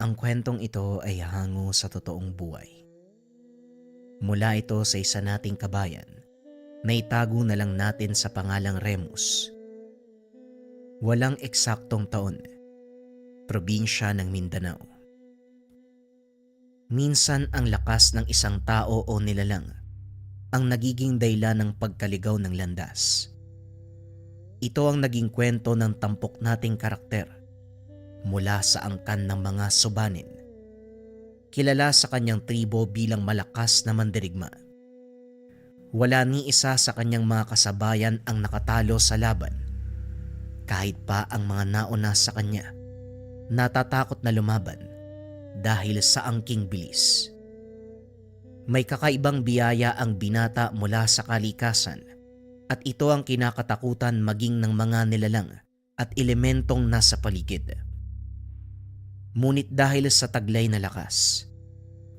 Ang kwentong ito ay hango sa totoong buhay. Mula ito sa isa nating kabayan na itago na lang natin sa pangalang Remus. Walang eksaktong taon, probinsya ng Mindanao. Minsan ang lakas ng isang tao o nilalang ang nagiging dahilan ng pagkaligaw ng landas. Ito ang naging kwento ng tampok nating karakter mula sa angkan ng mga Subanin. Kilala sa kanyang tribo bilang malakas na mandirigma. Wala ni isa sa kanyang mga kasabayan ang nakatalo sa laban. Kahit pa ang mga nauna sa kanya, natatakot na lumaban dahil sa angking bilis. May kakaibang biyaya ang binata mula sa kalikasan at ito ang kinakatakutan maging ng mga nilalang at elementong nasa paligid. Ngunit dahil sa taglay na lakas,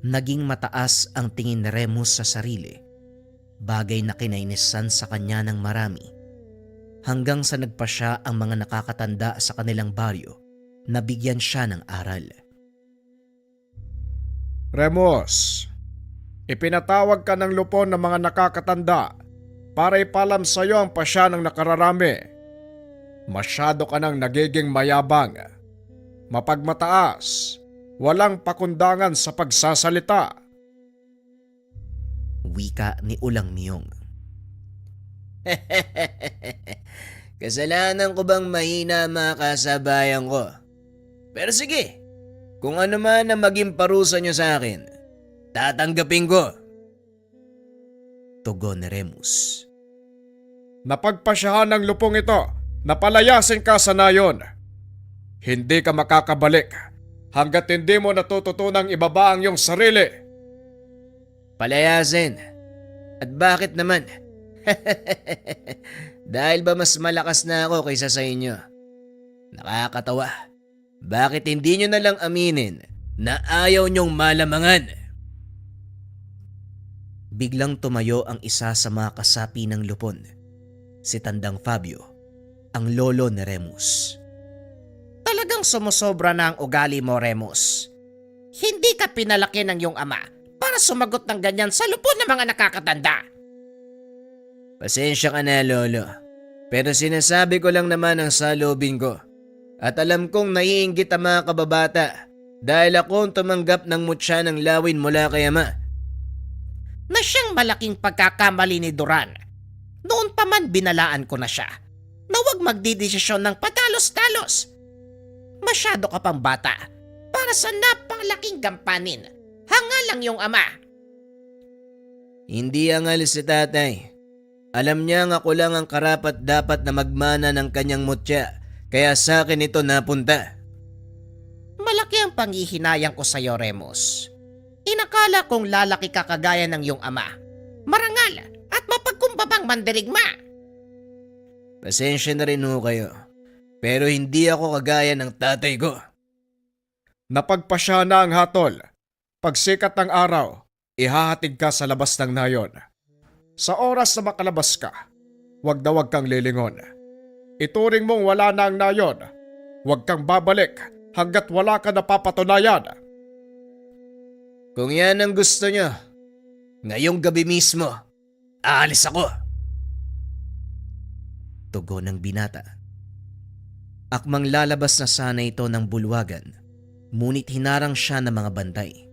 naging mataas ang tingin ni Remus sa sarili, bagay na kinainisan sa kanya ng marami, hanggang sa nagpasya ang mga nakakatanda sa kanilang baryo na bigyan siya ng aral. Remus, ipinatawag ka ng lupon ng mga nakakatanda para ipalam sa iyo ang pasya ng nakararami. Masyado ka nang nagiging mayabang, mapagmataas, walang pakundangan sa pagsasalita. Wika ni Ulang Miyong. Kasalanan ko bang mahina ang mga kasabayan ko? Pero sige, kung ano man ang maging parusa nyo sa akin, tatanggapin ko. Tugon ni Remus. Napagpasyahan ng lupong ito na palayasin ka sa nayon. Hindi ka makakabalik hanggat hindi mo natututunang ibaba ang iyong sarili. Palayasin? At bakit naman? Dahil ba mas malakas na ako kaysa sa inyo? Nakakatawa. Bakit hindi nyo na lang aminin na ayaw nyong malamangan? Biglang tumayo ang isa sa mga kasapi ng lupon, si Tandang Fabio, ang lolo ni Remus. Talagang sumusobra na ang ugali mo, Remus. Hindi ka pinalaki ng iyong ama para sumagot ng ganyan sa lupon ng mga nakakatanda. Pasensya ka na, lolo. Pero sinasabi ko lang naman ang salubin ko. At alam kong naiinggit ang mga kababata dahil ako ang tumanggap ng mutya ng lawin mula kay ama. Na siyang malaking pagkakamali ni Duran. Noon pa man binalaan ko na siya na huwag magdidesisyon ng patalos-talos. Masyado ka pang bata para sa napakalaking gampanin. Hanga lang yung ama. Hindi angal si tatay. Alam niya nga ako lang ang karapat dapat na magmana ng kanyang mutya, kaya sa akin ito napunta. Malaki ang panghihinayang ko sa iyo, Remus. Inakala kong lalaki ka kagaya ng iyong ama. Marangal at mapagkumbabang mandirigma. Pasensya na rin ho kayo. Pero hindi ako kagaya ng tatay ko. Napagpasya na ang hatol. Pagsikat ng araw, ihahatid ka sa labas ng nayon. Sa oras na makalabas ka, wag na wag kang lilingon. Ituring mong wala na ang nayon. Huwag kang babalik hanggat wala ka napapatunayan. Kung yan ang gusto nyo, ngayong gabi mismo, aalis ako. Tugon ng binata. Akmang lalabas na sana ito ng bulwagan, ngunit hinarang siya ng mga bantay.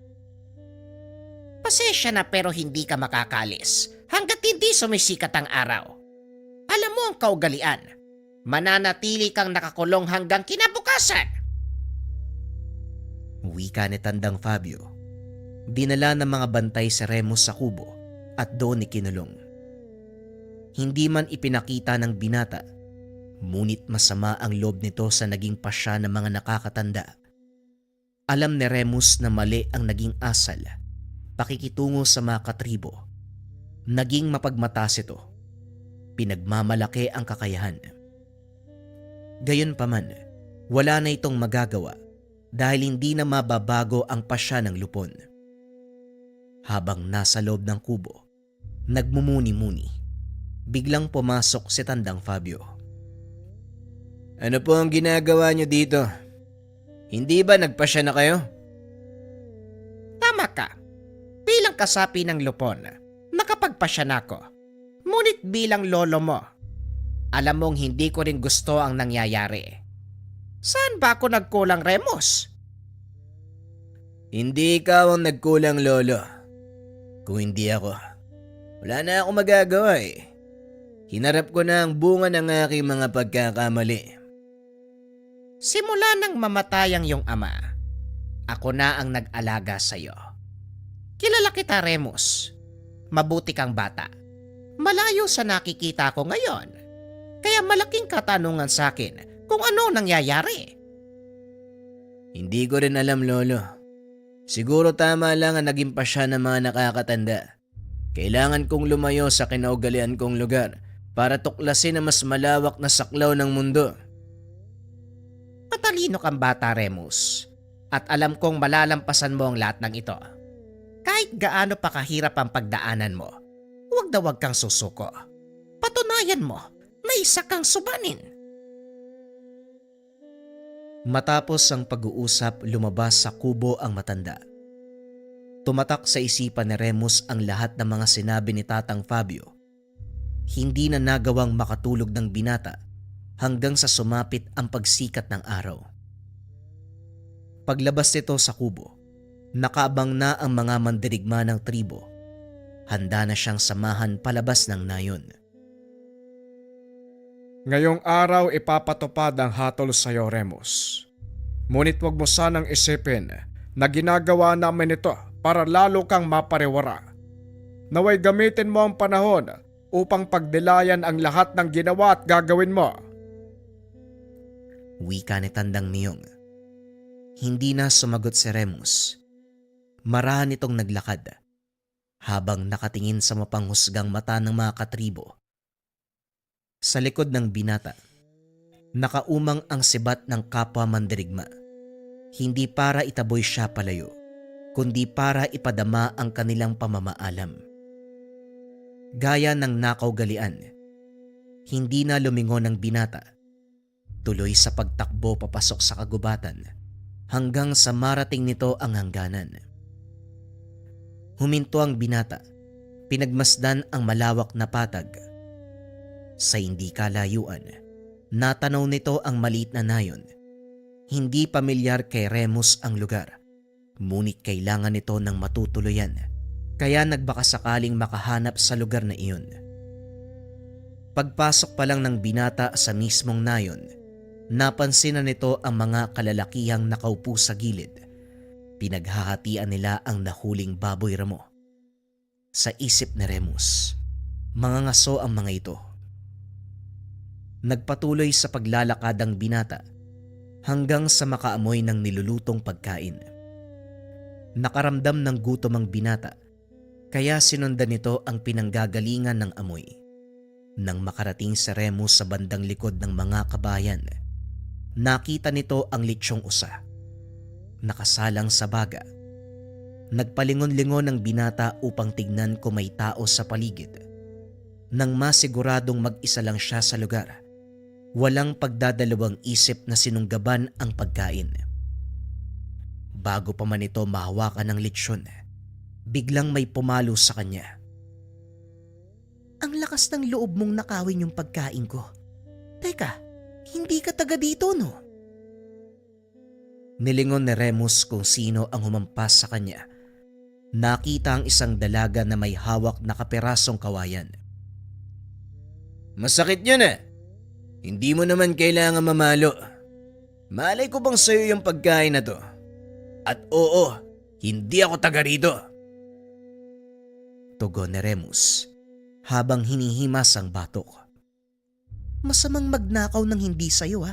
Pasensya na pero hindi ka makakalis hanggat hindi sumisikat ang araw. Alam mo ang kaugalian. Mananatili kang nakakulong hanggang kinabukasan. Wika ni Tandang Fabio. Dinala ng mga bantay si Remus sa kubo at doon ikinulong. Hindi man ipinakita ng binata, ngunit masama ang loob nito sa naging pasya ng mga nakakatanda. Alam ni Remus na mali ang naging asal, pakikitungo sa mga katribo. Naging mapagmatas ito. Pinagmamalaki ang kakayahan. Gayunpaman, wala na itong magagawa dahil hindi na mababago ang pasya ng lupon. Habang nasa loob ng kubo, nagmumuni-muni. Biglang pumasok si Tandang Fabio. Ano po ang ginagawa nyo dito? Hindi ba nagpasya na kayo? Tama ka. Bilang kasapi ng Lupon, nakapagpasya na ako. Ngunit bilang lolo mo, alam mong hindi ko rin gusto ang nangyayari. Saan ba ako nagkulang, Remus? Hindi ikaw ang nagkulang, Lolo. Kung hindi ako, wala na ako magagawa eh. Hinarap ko na ang bunga ng aking mga pagkakamali. Simula nang mamatay ang iyong ama, ako na ang nag-alaga sa iyo. Kilala kita, Remus. Mabuti kang bata. Malayo sa nakikita ko ngayon. Kaya malaking katanungan sa akin kung ano nangyayari. Hindi ko rin alam, Lolo. Siguro tama lang ang naging pasya ng mga nakakatanda. Kailangan kong lumayo sa kinaugalian kong lugar para tuklasin ang mas malawak na saklaw ng mundo. Matalino kang bata, Remus. At alam kong malalampasan mo ang lahat ng ito. Kahit gaano pa kahirap ang pagdaanan mo, huwag na huwag kang susuko. Patunayan mo na isa kang subanin. Matapos ang pag-uusap, lumabas sa kubo ang matanda. Tumatak sa isipan ni Remus ang lahat ng mga sinabi ni Tatang Fabio. Hindi na nagawang makatulog ng binata hanggang sa sumapit ang pagsikat ng araw. Paglabas nito sa kubo, nakaabang na ang mga mandirigma ng tribo. Handa na siyang samahan palabas ng nayon. Ngayong araw ipapatupad ang hatol sa iyo, Remus. Ngunit huwag mo sanang isipin na ginagawa namin ito para lalo kang mapariwara. Naway gamitin mo ang panahon upang pagdilayan ang lahat ng ginawa at gagawin mo. Wika ni Tandang Miyong. Hindi na sumagot si Remus. Marahan itong naglakad habang nakatingin sa mapanghusgang mata ng mga katribo. Sa likod ng binata, nakaumang ang sibat ng kapwa mandirigma. Hindi para itaboy siya palayo, kundi para ipadama ang kanilang pamamaalam. Gaya ng nakaugalian, hindi na lumingon ang binata. Tuloy sa pagtakbo papasok sa kagubatan hanggang sa marating nito ang hangganan. Huminto ang binata, pinagmasdan ang malawak na patag. Sa hindi kalayuan, natanaw nito ang maliit na nayon. Hindi pamilyar kay Remus ang lugar, ngunit kailangan nito ng matutuluyan, kaya nagbakasakaling makahanap sa lugar na iyon. Pagpasok pa lang ng binata sa mismong nayon, napansin na nito ang mga kalalakihang nakaupo sa gilid. Pinaghahatian nila ang nahuling baboy ramo. Sa isip ni Remus, mga ngaso ang mga ito. Nagpatuloy sa paglalakad ang binata hanggang sa makaamoy ng nilulutong pagkain. Nakaramdam ng gutom ang binata, kaya sinundan nito ang pinanggagalingan ng amoy. Nang makarating si Remus sa bandang likod ng mga kabayan, nakita nito ang litsyong usa, nakasalang sa baga. Nagpalingon-lingon ang binata upang tignan kung may tao sa paligid. Nang masiguradong mag-isa lang siya sa lugar, walang pagdadalawang isip na sinunggaban ang pagkain. Bago pa man ito mahawakan ng litsyon, biglang may pumalo sa kanya. Ang lakas ng loob mong nakawin yung pagkain ko. Teka, hindi ka taga dito, no? Nilingon ni Remus kung sino ang humampas sa kanya. Nakita ang isang dalaga na may hawak na kapirasong kawayan. Masakit yun eh. Hindi mo naman kailangan mamalo. Malay ko bang sa'yo yung pagkain na to? At oo, hindi ako taga rito. Tugon ni Remus habang hinihimas ang batok. Masamang magnakaw ng hindi sa'yo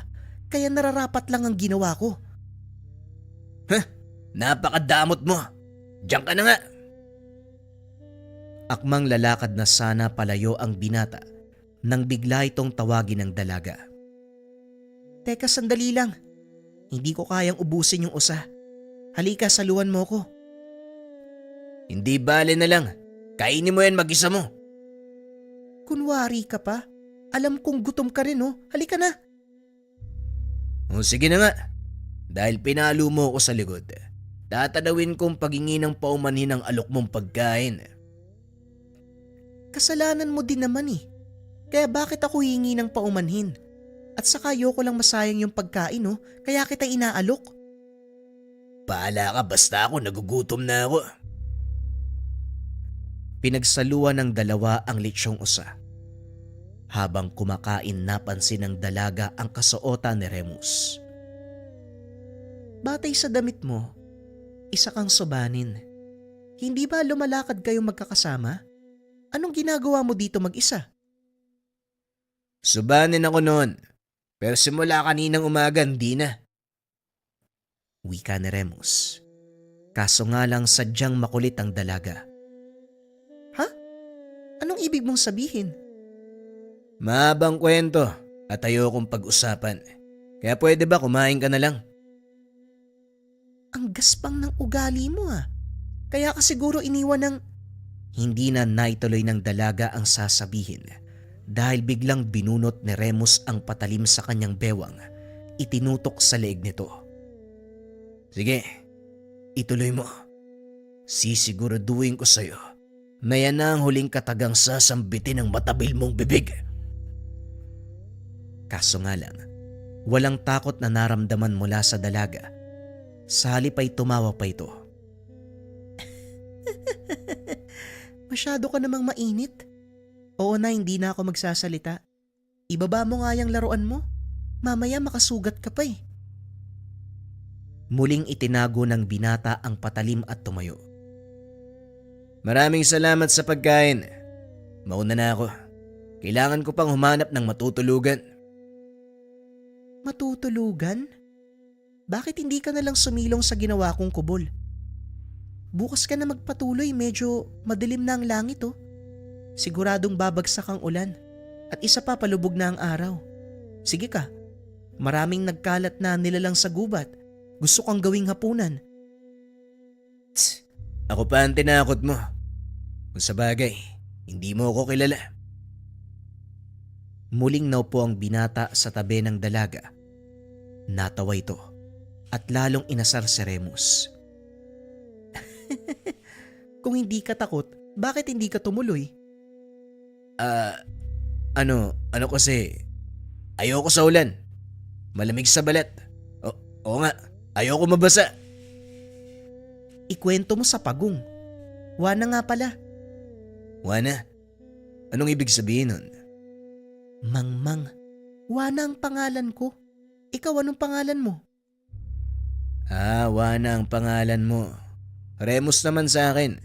kaya nararapat lang ang ginawa ko. Napakadamot mo. Diyan ka na nga. Akmang lalakad na sana palayo ang binata nang bigla itong tawagin ng dalaga. Teka, sandali lang. Hindi ko kayang ubusin yung usa. Halika, saluhan mo ko. Hindi bale na lang. Kainin mo yan mag-isa mo. Kunwari ka pa. Alam kong gutom ka rin, Halika na. O sige na nga. Dahil pinalo mo ako sa likod, Tatanawin kong pagingi ng paumanhin ng alok mong pagkain. Kasalanan mo din naman eh. Kaya bakit ako hingi ng paumanhin? At saka ayoko lang masayang yung pagkain oh, kaya kita inaalok. Bahala ka, basta ako nagugutom na ako. Pinagsaluan ng dalawa ang litsyong usa. Habang kumakain napansin ng dalaga ang kasuotan ni Remus. Batay sa damit mo, isa kang subanin. Hindi ba lumalakad kayong magkakasama? Anong ginagawa mo dito mag-isa? Subanin ako noon, pero simula kaninang umaga hindi na. Wika ni Remus. Kaso nga lang sadyang makulit ang dalaga. Ha? Anong ibig mong sabihin? Mahabang kwento at ayokong pag-usapan. Kaya pwede ba kumain ka na lang? Ang gaspang ng ugali mo ah. Kaya ka siguro iniwan ng... Hindi na naituloy ng dalaga ang sasabihin dahil biglang binunot ni Remus ang patalim sa kanyang bewang. Itinutok sa leeg nito. Sige, ituloy mo. Sisiguraduhin ko sa'yo na yan na ang huling katagang sasambitin ng matabil mong bibig. Kaso nga lang, walang takot na naramdaman mula sa dalaga. Sa halip ay tumawa pa ito. Masyado ka namang mainit. Oo na, hindi na ako magsasalita. Ibaba mo nga yung laruan mo. Mamaya makasugat ka pa eh. Muling itinago ng binata ang patalim at tumayo. Maraming salamat sa pagkain. Mauna na ako. Kailangan ko pang humanap ng matutulugan. Matutulugan? Bakit hindi ka na lang sumilong sa ginawa kong kubol? Bukas ka na magpatuloy, medyo madilim na ang langit oh. Siguradong babagsak ang ulan at isa pa palubog na ang araw. Sige ka, maraming nagkalat na nilalang sa gubat. Gusto kang gawing hapunan. Tss, ako pa ang tinakot mo. Kung sa bagay, hindi mo ako kilala. Muling naupo ang binata sa tabi ng dalaga. Natawa ito at lalong inasar si Remus. Kung hindi ka takot, bakit hindi ka tumuloy? Ano kasi, ayoko sa ulan. Malamig sa balat. Oo nga, ayoko mabasa. Ikwento mo sa pagong. Wana nga pala. Wana, anong ibig sabihin nun? Mangmang, Wana ang pangalan ko. Ikaw anong pangalan mo? Wana ang pangalan mo. Remus naman sa akin.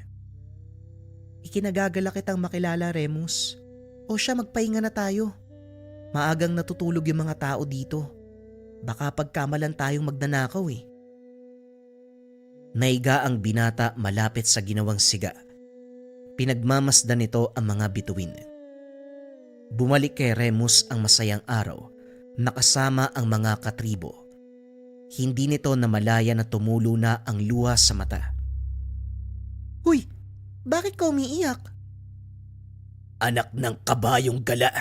Ikinagagala kitang makilala, Remus. O siya, magpahinga na tayo. Maagang natutulog yung mga tao dito. Baka pagkamalan tayong magnanakaw eh. Naiga ang binata malapit sa ginawang siga. Pinagmamasdan nito ang mga bituin. Bumalik kay Remus ang masayang araw na kasama ang mga katribo. Hindi nito namalaya na tumulo na ang luha sa mata. Huy! Bakit ka umiiyak? Anak ng kabayong gala.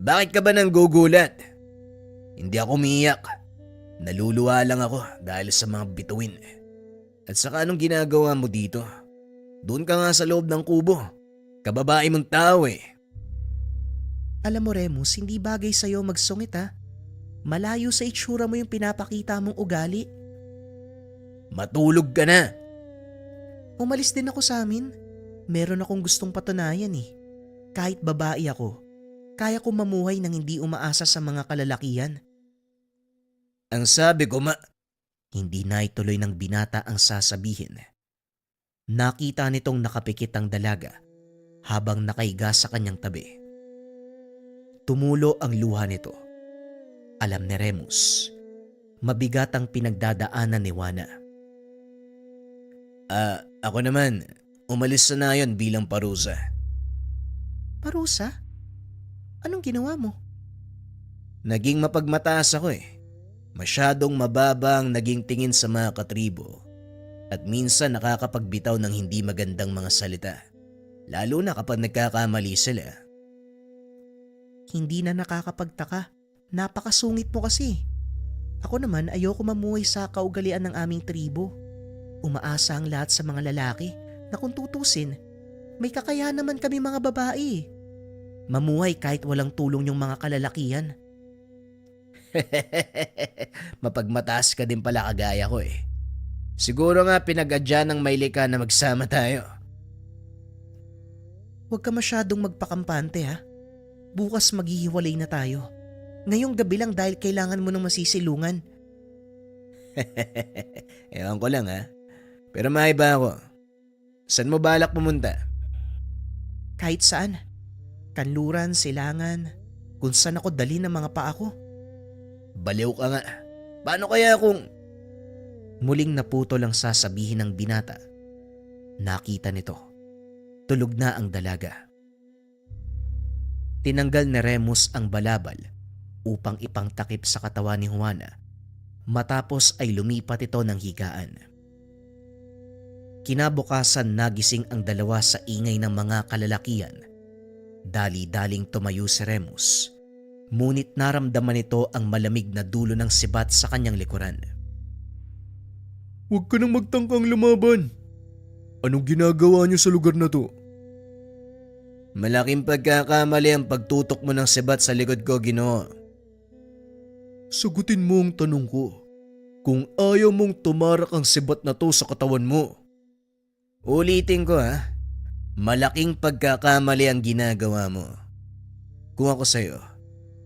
Bakit ka ba nang gugulat? Hindi ako umiiyak. Naluluwa lang ako dahil sa mga bituin. At saka anong ginagawa mo dito? Doon ka nga sa loob ng kubo. Kababae mong tao eh. Alam mo Remus, hindi bagay sa'yo magsungit ha. Malayo sa itsura mo yung pinapakita mong ugali. Matulog ka na. Umalis din ako sa amin. Meron akong gustong patunayan eh. Kahit babae ako, kaya kong mamuhay nang hindi umaasa sa mga kalalakihan. Ang sabi ko Hindi na ituloy ng binata ang sasabihin. Nakita nitong nakapikit ang dalaga habang nakaiga sa kanyang tabi. Tumulo ang luha nito. Alam ni Remus, mabigat ang pinagdadaanan ni Wana. Ako naman, umalis na yon bilang parusa. Parusa? Anong ginawa mo? Naging mapagmataas ako eh. Masyadong mababa ang naging tingin sa mga katribo at minsan nakakapagbitaw ng hindi magandang mga salita, lalo na kapag nagkakamali sila. Hindi na nakakapagtaka. Napakasungit mo kasi. Ako naman ayoko mamuhay sa kaugalian ng aming tribo. Umaasa ang lahat sa mga lalaki na kung tutusin, may kakayahan naman kami mga babae. Mamuhay kahit walang tulong yung mga kalalakihan. Mapagmataas ka din pala kagaya ko eh. Siguro nga pinag-adya ng may lika na magsama tayo. Huwag ka masyadong magpakampante ha. Bukas maghihiwalay na tayo. Ngayong gabi lang dahil kailangan mo ng masisilungan. Ewan ko lang ha. Pero maiba ako. Saan mo balak pumunta? Kahit saan. Kanluran, silangan, kung saan ako dali ng mga paa ko. Baliw ka nga. Paano kaya kung... Muling naputol ang sasabihin ng binata. Nakita nito. Tulog na ang dalaga. Tinanggal ni Remus ang balabal upang ipangtakip sa katawan ni Juana matapos ay lumipat ito ng higaan. Kinabukasan nagising ang dalawa sa ingay ng mga kalalakian. Dali-daling tumayo si Remus. Ngunit naramdaman nito ang malamig na dulo ng sibat sa kanyang likuran. Huwag ka nang magtangkang lumaban. Anong ginagawa niyo sa lugar na to? Malaking pagkakamali ang pagtutok mo ng sibat sa likod ko, Ginoo. Sagutin mo ang tanong ko. Kung ayaw mong tumarak ang sibat na to sa katawan mo. Ulitin ko ha. Malaking pagkakamali ang ginagawa mo. Kung ako sa'yo,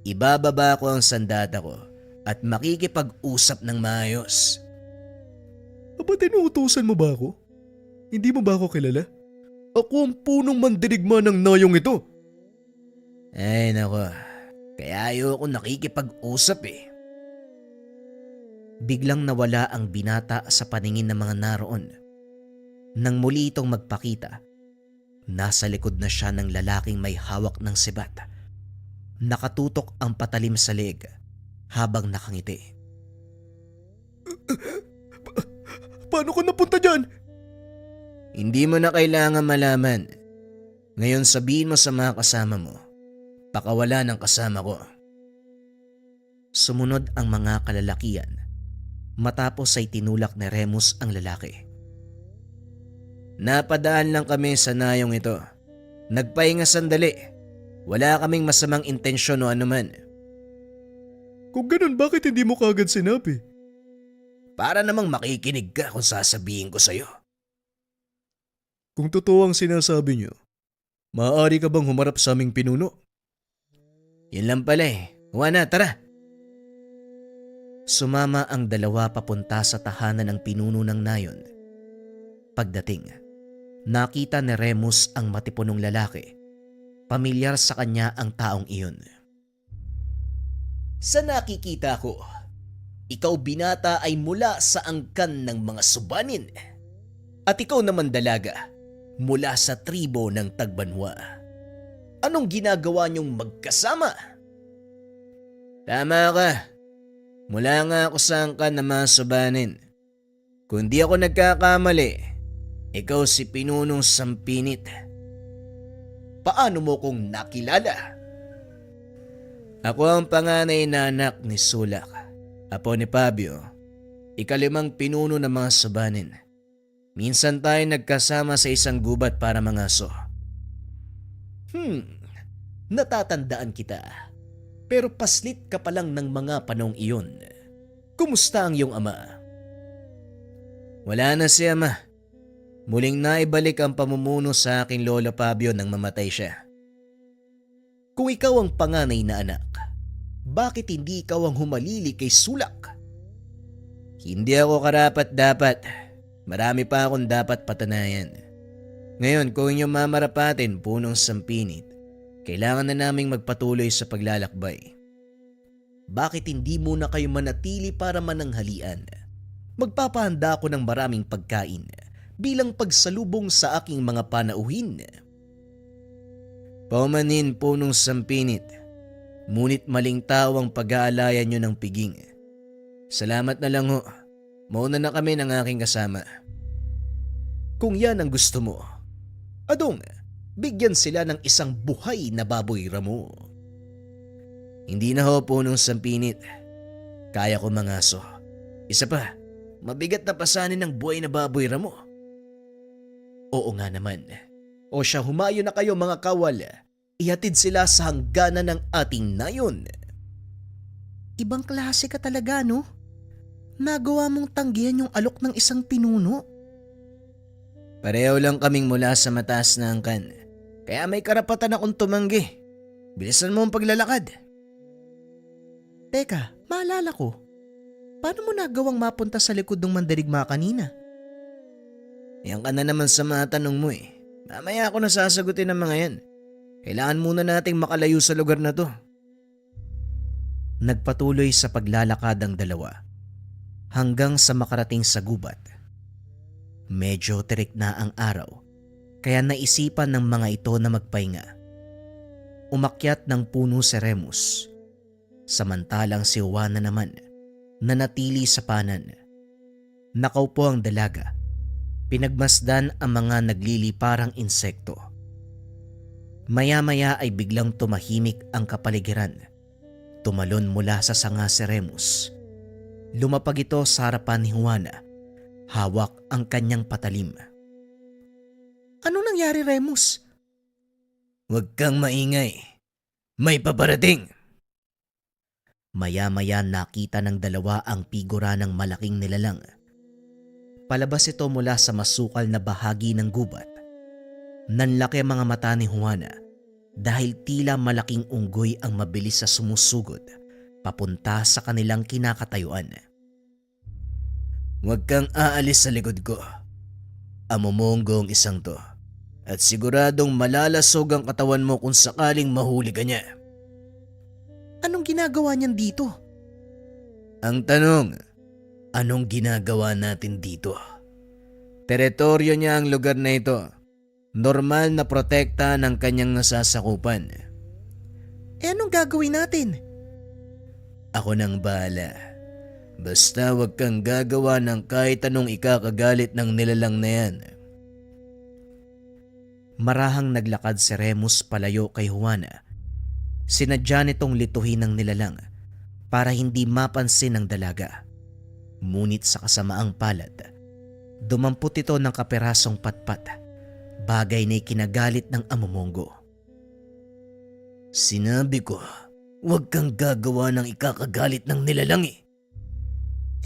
ibababa ko ang sandata ko at makikipag-usap ng maayos. Aba, tinuutusan mo ba ako? Hindi mo ba ako kilala? Ako ang punong mandirigma ng nayong ito. Ay nako, kaya ayoko nakikipag-usap eh. Biglang nawala ang binata sa paningin ng mga naroon. Nang muli itong magpakita, nasa likod na siya ng lalaking may hawak ng sibat. Nakatutok ang patalim sa leeg habang nakangiti. Paano ko napunta dyan? Hindi mo na kailangan malaman. Ngayon sabihin mo sa mga kasama mo, pakawala ng kasama ko. Sumunod ang mga kalalakian. Matapos ay tinulak ni Remus ang lalaki. Napadaan lang kami sa nayong ito. Nagpahinga sandali. Wala kaming masamang intensyon o anuman. Kung ganun, bakit hindi mo kagad sinabi? Para namang makikinig ka kung sasabihin ko sa'yo. Kung totoo ang sinasabi niyo, maaari ka bang humarap sa aming pinuno? Yun lang pala eh. Juana, tara. Sumama ang dalawa papunta sa tahanan ng pinuno ng nayon. Pagdating, nakita ni Remus ang matipunong lalaki. Pamilyar sa kanya ang taong iyon. Sa nakikita ko, ikaw binata ay mula sa angkan ng mga subanin. At ikaw naman dalaga, mula sa tribo ng Tagbanwa. Anong ginagawa niyong magkasama? Tama ka. Mula nga ako sa angkan ng mga subanin. Kung di ako nagkakamali, ikaw si Pinunong Sampinit. Paano mo kong nakilala? Ako ang panganay na anak ni Sulak, apo ni Fabio, ikalimang pinuno ng mga subanin. Minsan tayo nagkasama sa isang gubat para mangaso. Natatandaan kita. Pero paslit ka pa lang ng mga panong iyon. Kumusta ang iyong ama? Wala na si ama. Muling naibalik ang pamumuno sa aking lolo Fabio nang mamatay siya. Kung ikaw ang panganay na anak, bakit hindi ikaw ang humalili kay Sulak? Hindi ako karapat-dapat. Marami pa akong dapat patunayan. Ngayon, kung inyong mamarapatin, Punong Sampinit, kailangan na naming magpatuloy sa paglalakbay. Bakit hindi muna kayo manatili para mananghalian? Magpapahanda ako ng maraming pagkain bilang pagsalubong sa aking mga panauhin. Paumanin, Punong Sampinit, ngunit maling tao ang pag-aalayan nyo ng piging. Salamat na lang ho. Mauna na kami ng aking kasama. Kung yan ang gusto mo, adong, bigyan sila ng isang buhay na baboy ramo. Hindi na ho, Punong Sampinit. Kaya ko mangaso. Isa pa, Mabigat na pasanin ng buhay na baboy ramo. Oo nga naman. O siya, humayo na kayo mga kawal. Ihatid sila sa hangganan ng ating nayon. Ibang klase ka talaga, no? Nagawa mong tanggihan yung alok ng isang pinuno. Pareho lang kaming mula sa mataas na angkan. Kaya may karapatan akong tumanggi. Bilisan mo ang paglalakad. Teka, maalala ko. Paano mo nagawang mapunta sa likod ng mandirigma kanina? Yan ka na naman sa mga tanong mo eh. Mamaya ako na sasagutin ng mga yan. Kailangan muna nating makalayo sa lugar na to. Nagpatuloy sa paglalakad ang dalawa hanggang sa makarating sa gubat. Medyo tirik na ang araw kaya naisipan ng mga ito na magpahinga. Umakyat ng puno si Remus, samantalang si Juana naman nanatili sa panan. Nakaupo ang dalaga, pinagmasdan ang mga nagliliparang insekto. Maya-maya ay biglang tumahimik ang kapaligiran. Tumalon mula sa sanga si Remus. Lumapag ito sa harapan ni Juana. Hawak ang kanyang patalim. Anong nangyari, Remus? Huwag kang maingay. May paparating. Maya-maya nakita ng dalawa ang figura ng malaking nilalang. Palabas ito mula sa masukal na bahagi ng gubat. Nanlaki ang mga mata ni Juana dahil tila malaking unggoy ang mabilis sa sumusugod papunta sa kanilang kinakatayuan. Huwag kang aalis sa likod ko. Amumongo ang isang to. At siguradong malalasog ang katawan mo kung sakaling mahuli ka niya. Anong ginagawa niyan dito? Ang tanong, anong ginagawa natin dito? Teritoryo niya ang lugar na ito. Normal na protekta ng kanyang nasasakupan. Anong gagawin natin? Ako nang bahala. Basta wag kang gagawa ng kahit anong ikakagalit ng nilalang na yan. Marahang naglakad si Remus palayo kay Juana. Sinadya nitong lituhin ng nilalang para hindi mapansin ng dalaga. Ngunit sa kasamaang palad, dumampot ito ng kaperasong patpat. Bagay na ikinagalit ng amumongo. Sinabi ko, huwag kang gagawa ng ikakagalit ng nilalang eh.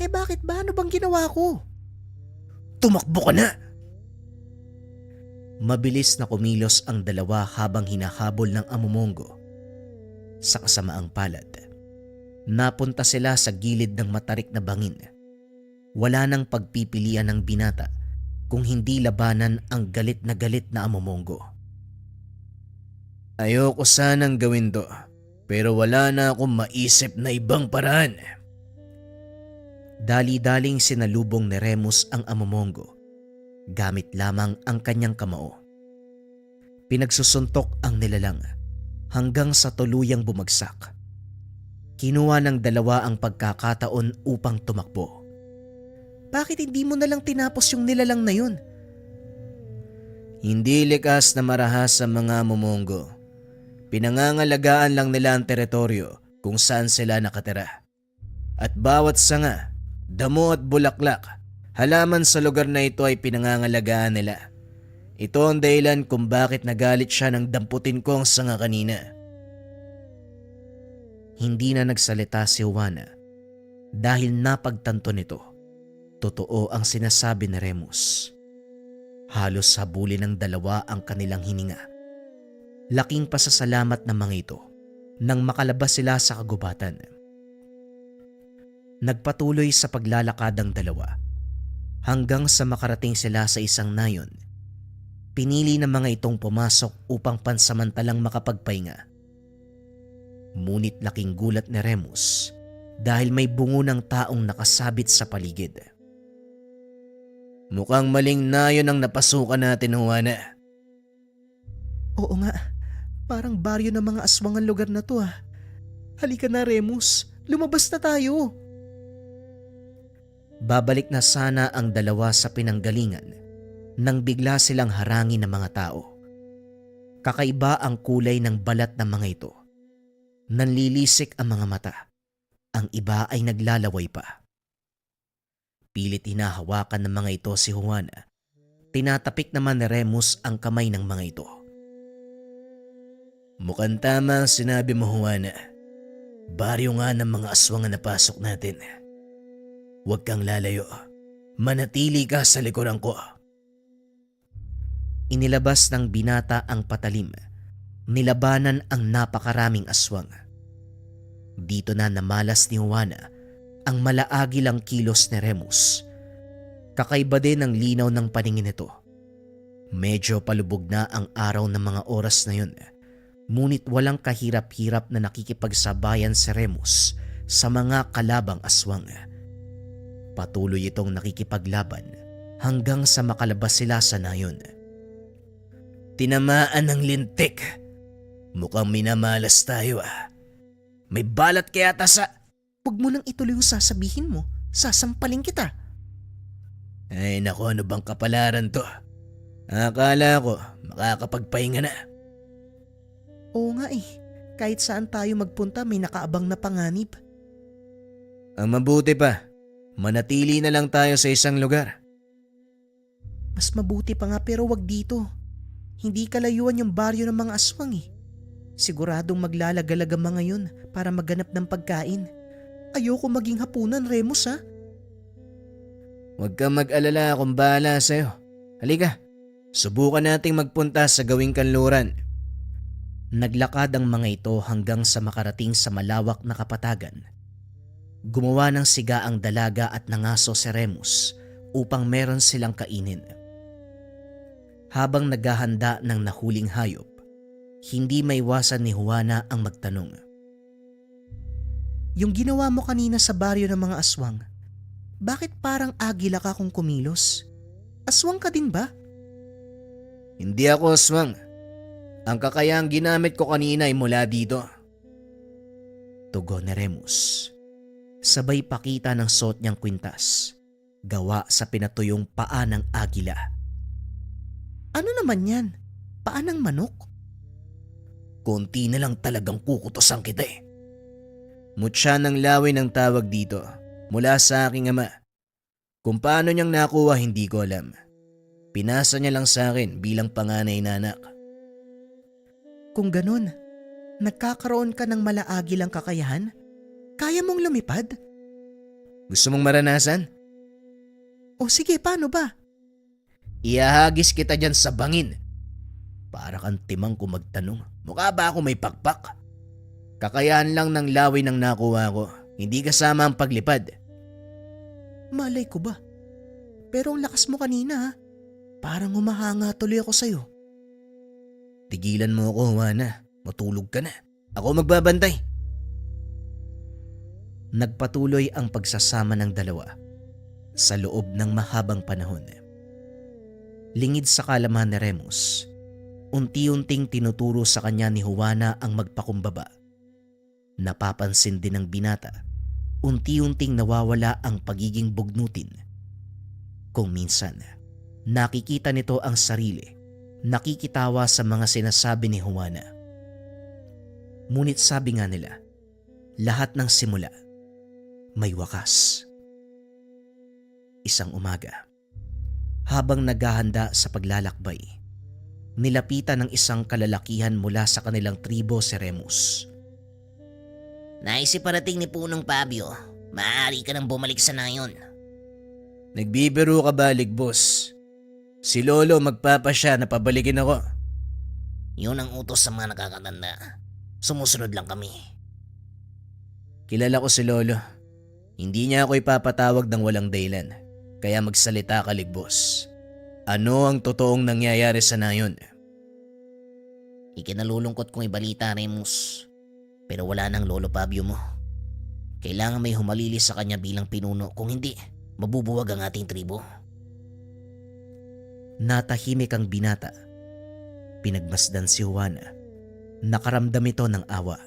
Bakit ba? Ano bang ginawa ko? Tumakbo ka na! Mabilis na kumilos ang dalawa habang hinahabol ng amumongo. Sa kasamaang palad, napunta sila sa gilid ng matarik na bangin. Wala nang pagpipilian ng binata kung hindi labanan ang galit na amumongo. Ayoko sanang gawin to, pero wala na akong maisip na ibang paraan. Dali-daling sinalubong ni Remus ang amumongo, gamit lamang ang kanyang kamao. Pinagsusuntok ang nilalang hanggang sa tuluyang bumagsak. Kinuha ng dalawa ang pagkakataon upang tumakbo. Bakit hindi mo nalang tinapos yung nilalang na yun? Hindi likas na marahas sa mga mumongo. Pinangangalagaan lang nila ang teritoryo kung saan sila nakatira. At bawat sanga, damo at bulaklak, halaman sa lugar na ito ay pinangangalagaan nila. Ito ang dahilan kung bakit nagalit siya nang damputin ko ang sanga kanina. Hindi na nagsalita si Juana dahil napagtanto nito. Totoo ang sinasabi ni Remus. Halos habulin ng dalawa ang kanilang hininga. Laking pasasalamat ng mga ito nang makalabas sila sa kagubatan. Nagpatuloy sa paglalakad ang dalawa hanggang sa makarating sila sa isang nayon. Pinili ng mga itong pumasok upang pansamantalang makapagpahinga. Ngunit laking gulat ni Remus dahil may bungo ng taong nakasabit sa paligid. Mukhang maling nayon ang napasukan natin, Juana. Oo nga, parang baryo ng mga aswang ang lugar na to ah. Halika na Remus, lumabas na tayo. Babalik na sana ang dalawa sa pinanggalingan nang bigla silang harangin ng mga tao. Kakaiba ang kulay ng balat ng mga ito. Nanlilisik ang mga mata. Ang iba ay naglalaway pa. Pilit hinahawakan ng mga ito si Juana. Tinatapik naman ni Remus ang kamay ng mga ito. Mukhang tama ang sinabi mo, Juana. Baryo nga ng mga aswang na napasok natin. Huwag kang lalayo. Manatili ka sa likuran ko. Inilabas ng binata ang patalim. Nilabanan ang napakaraming aswang. Dito na namalas ni Juana ang malaagilang kilos ni Remus. Kakaiba din ang linaw ng paningin nito. Medyo palubog na ang araw ng mga oras na yun. Ngunit walang kahirap-hirap na nakikipagsabayan si Remus sa mga kalabang aswang. Patuloy itong nakikipaglaban hanggang sa makalabas sila sa nayon. Tinamaan ng lintik. Mukhang minamalas tayo May balat kaya sa... Huwag mo nang ituloy yung sasabihin mo. Sasampalin kita. Ay naku, ano bang kapalaran to? Akala ko makakapagpahinga na. Oo nga kahit saan tayo magpunta may nakaabang na panganib. Ang mabuti pa, manatili na lang tayo sa isang lugar. Mas mabuti pa nga pero wag dito. Hindi kalayuan yung baryo ng mga aswang Siguradong maglalagalag ang mga yun para maghanap ng pagkain. Ayoko maging hapunan, Remus Huwag kang mag-alala, akong bahala sa'yo. Halika, subukan nating magpunta sa gawing kanluran. Naglakad ang mga ito hanggang sa makarating sa malawak na kapatagan. Gumawa ng siga ang dalaga at nangaso si Remus upang meron silang kainin. Habang naghahanda ng nahuling hayop, hindi maiwasan ni Juana ang magtanong. Yung ginawa mo kanina sa baryo ng mga aswang, bakit parang agila ka kung kumilos? Aswang ka din ba? Hindi ako aswang. Ang kakayahang ginamit ko kanina ay mula dito. Tugon ni Remus. Sabay pakita ng suot niyang kwintas, gawa sa pinatuyong paa ng agila. Ano naman yan? Paa ng manok? Konti na lang talagang kukutosan kita Mutya ng lawin ang tawag dito mula sa aking ama. Kung paano niyang nakuha hindi ko alam. Pinasa niya lang sa akin bilang panganay na anak. Kung ganun, nagkakaroon ka ng malaagilang kakayahan? Kaya mong lumipad? Gusto mong maranasan? O sige, paano ba? Iahagis kita dyan sa bangin. Para kang timang kung magtanong, mukha ba ako may pakpak? Kakayahan lang ng lawin ang nakuha ko, hindi kasama ang paglipad. Malay ko ba? Pero ang lakas mo kanina Parang humahanga tuloy ako sa'yo. Tigilan mo ako, Juana. Matulog ka na. Ako magbabantay. Nagpatuloy ang pagsasama ng dalawa sa loob ng mahabang panahon. Lingid sa kalaman ni Remus, unti-unting tinuturo sa kanya ni Juana ang magpakumbaba. Napapansin din ng binata, unti-unting nawawala ang pagiging bugnutin. Kung minsan, nakikita nito ang sarili, nakikitawa sa mga sinasabi ni Juana. Ngunit sabi nga nila, lahat ng simula may wakas. Isang umaga, habang naghahanda sa paglalakbay, nilapitan ng isang kalalakihan mula sa kanilang tribo si Remus. Naisip parating ni Punong Fabio, maaari ka nang bumalik sa nayon. Nagbibiro ka ba, Ligbos? Si Lolo magpapasya na pabalikin ako. Yun ang utos sa mga nakakatanda. Sumusunod lang kami. Kilala ko si Lolo. Hindi niya ako ipapatawag ng walang dahilan. Kaya magsalita ka, Ligbos. Ano ang totoong nangyayari sa nayon? Ikinalulungkot kong ibalita, Remus. Pero wala nang Lolo Fabio mo. Kailangan may humalili sa kanya bilang pinuno. Kung hindi, mabubuwag ang ating tribo. Natahimik ang binata. Pinagmasdan si Juana. Nakaramdam ito ng awa.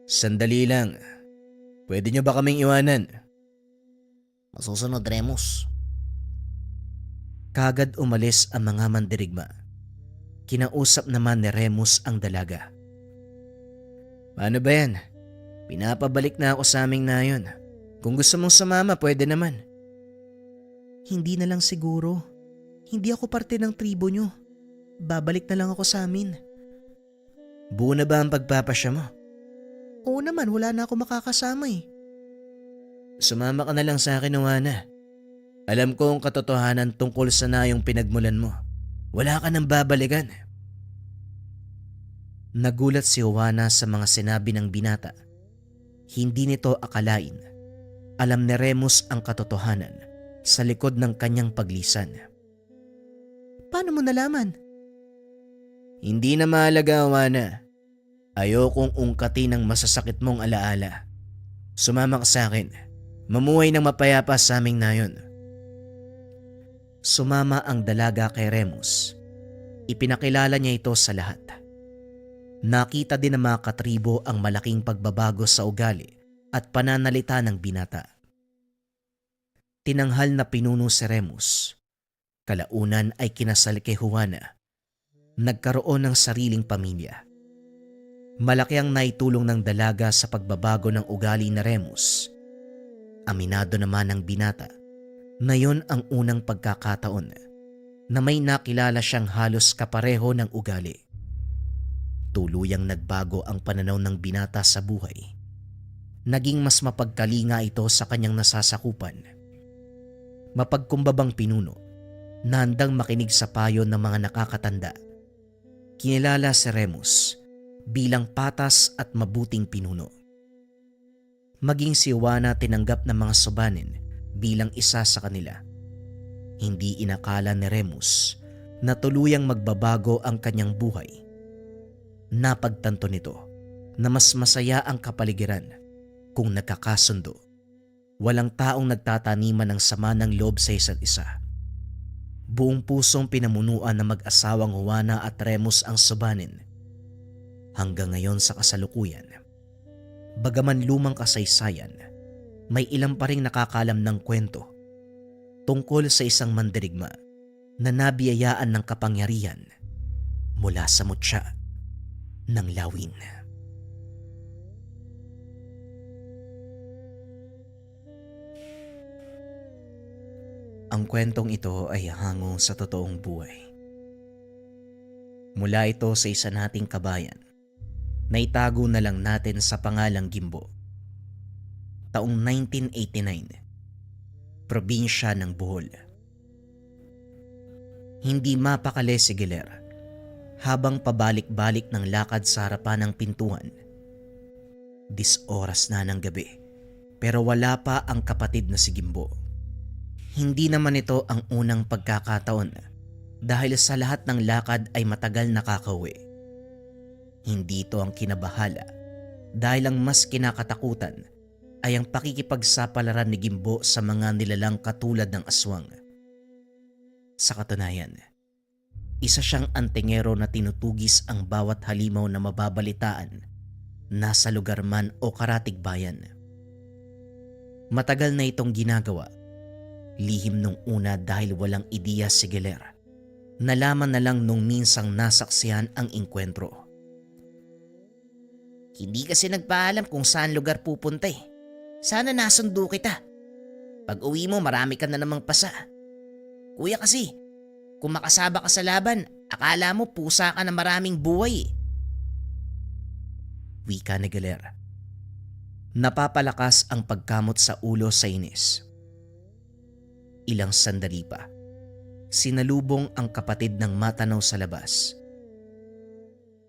Sandali lang. Pwede niyo ba kaming iwanan? Masusunod, Remus. Kagad umalis ang mga mandirigma. Kinausap naman ni Remus ang dalaga. Paano ba yan? Pinapabalik na ako sa aming nayon. Kung gusto mong sumama, pwede naman. Hindi na lang siguro. Hindi ako parte ng tribo nyo. Babalik na lang ako sa amin. Buo na ba ang pagpapasya mo? Oo naman, wala na ako makakasama eh. Sumama ka na lang sa akin, Juana. Alam ko ang katotohanan tungkol sa nayong pinagmulan mo. Wala ka nang babalikan. Nagulat si Juana sa mga sinabi ng binata. Hindi nito akalain. Alam ni Remus ang katotohanan sa likod ng kanyang paglisan. Paano mo nalaman? Hindi na mahalaga, Juana. Ayokong ungkatin ang masasakit mong alaala. Sumama ka sa akin. Mamuhay ng mapayapa sa aming nayon. Sumama ang dalaga kay Remus. Ipinakilala niya ito sa lahat. Nakita din ng mga katribo ang malaking pagbabago sa ugali at pananalita ng binata. Tinanghal na pinuno si Remus. Kalaunan ay kinasal kay Juana. Nagkaroon ng sariling pamilya. Malaki ang naitulong ng dalaga sa pagbabago ng ugali ni Remus. Aminado naman ng binata na yon ang unang pagkakataon na may nakilala siyang halos kapareho ng ugali. Tuluyang nagbago ang pananaw ng binata sa buhay. Naging mas mapagkalinga ito sa kanyang nasasakupan. Mapagkumbabang pinuno, na handang makinig sa payo ng mga nakakatanda. Kinilala si Remus bilang patas at mabuting pinuno. Maging si Juana tinanggap ng mga Sobanin bilang isa sa kanila. Hindi inakala ni Remus na tuluyang magbabago ang kanyang buhay. Napagtanto nito na mas masaya ang kapaligiran kung nagkakasundo. Walang taong nagtataniman ng sama ng loob sa isa't isa. Buong pusong pinamunuan ng mag-asawang Juana at Remus ang Sobanin. Hanggang ngayon sa kasalukuyan, bagaman lumang kasaysayan, may ilang pa ring nakakalam ng kwento tungkol sa isang mandirigma na nabiyayaan ng kapangyarihan mula sa mutya ng lawin. Ang kwentong ito ay hango sa totoong buhay. Mula ito sa isa nating kabayan na itago na lang natin sa pangalang Gimbo. Taong 1989, probinsya ng Bohol. Hindi mapakali si Giler habang pabalik-balik ng lakad sa harapan ng pintuan. 10 oras na ng gabi pero wala pa ang kapatid na si Gimbo. Hindi naman ito ang unang pagkakataon dahil sa lahat ng lakad ay matagal nakakauwi. Hindi ito ang kinabahala dahil ang mas kinakatakutan ay ang pakikipagsapalaran ni Gimbo sa mga nilalang katulad ng aswang. Sa katunayan, isa siyang antingero na tinutugis ang bawat halimaw na mababalitaan nasa lugar man o karatig bayan. Matagal na itong ginagawa. Lihim nung una dahil walang ideya si Giler. Nalaman na lang nung minsang nasaksihan ang inkwentro. Hindi kasi nagpaalam kung saan lugar pupunta eh. Sana nasundo kita. Pag uwi mo marami ka na namang pasa. Kuya kasi, kung makasaba ka sa laban, akala mo pusa ka na maraming buhay eh. Wika ni Giler. Napapalakas ang pagkamot sa ulo sa inis. Ilang sandali pa, sinalubong ang kapatid ng matanaw sa labas.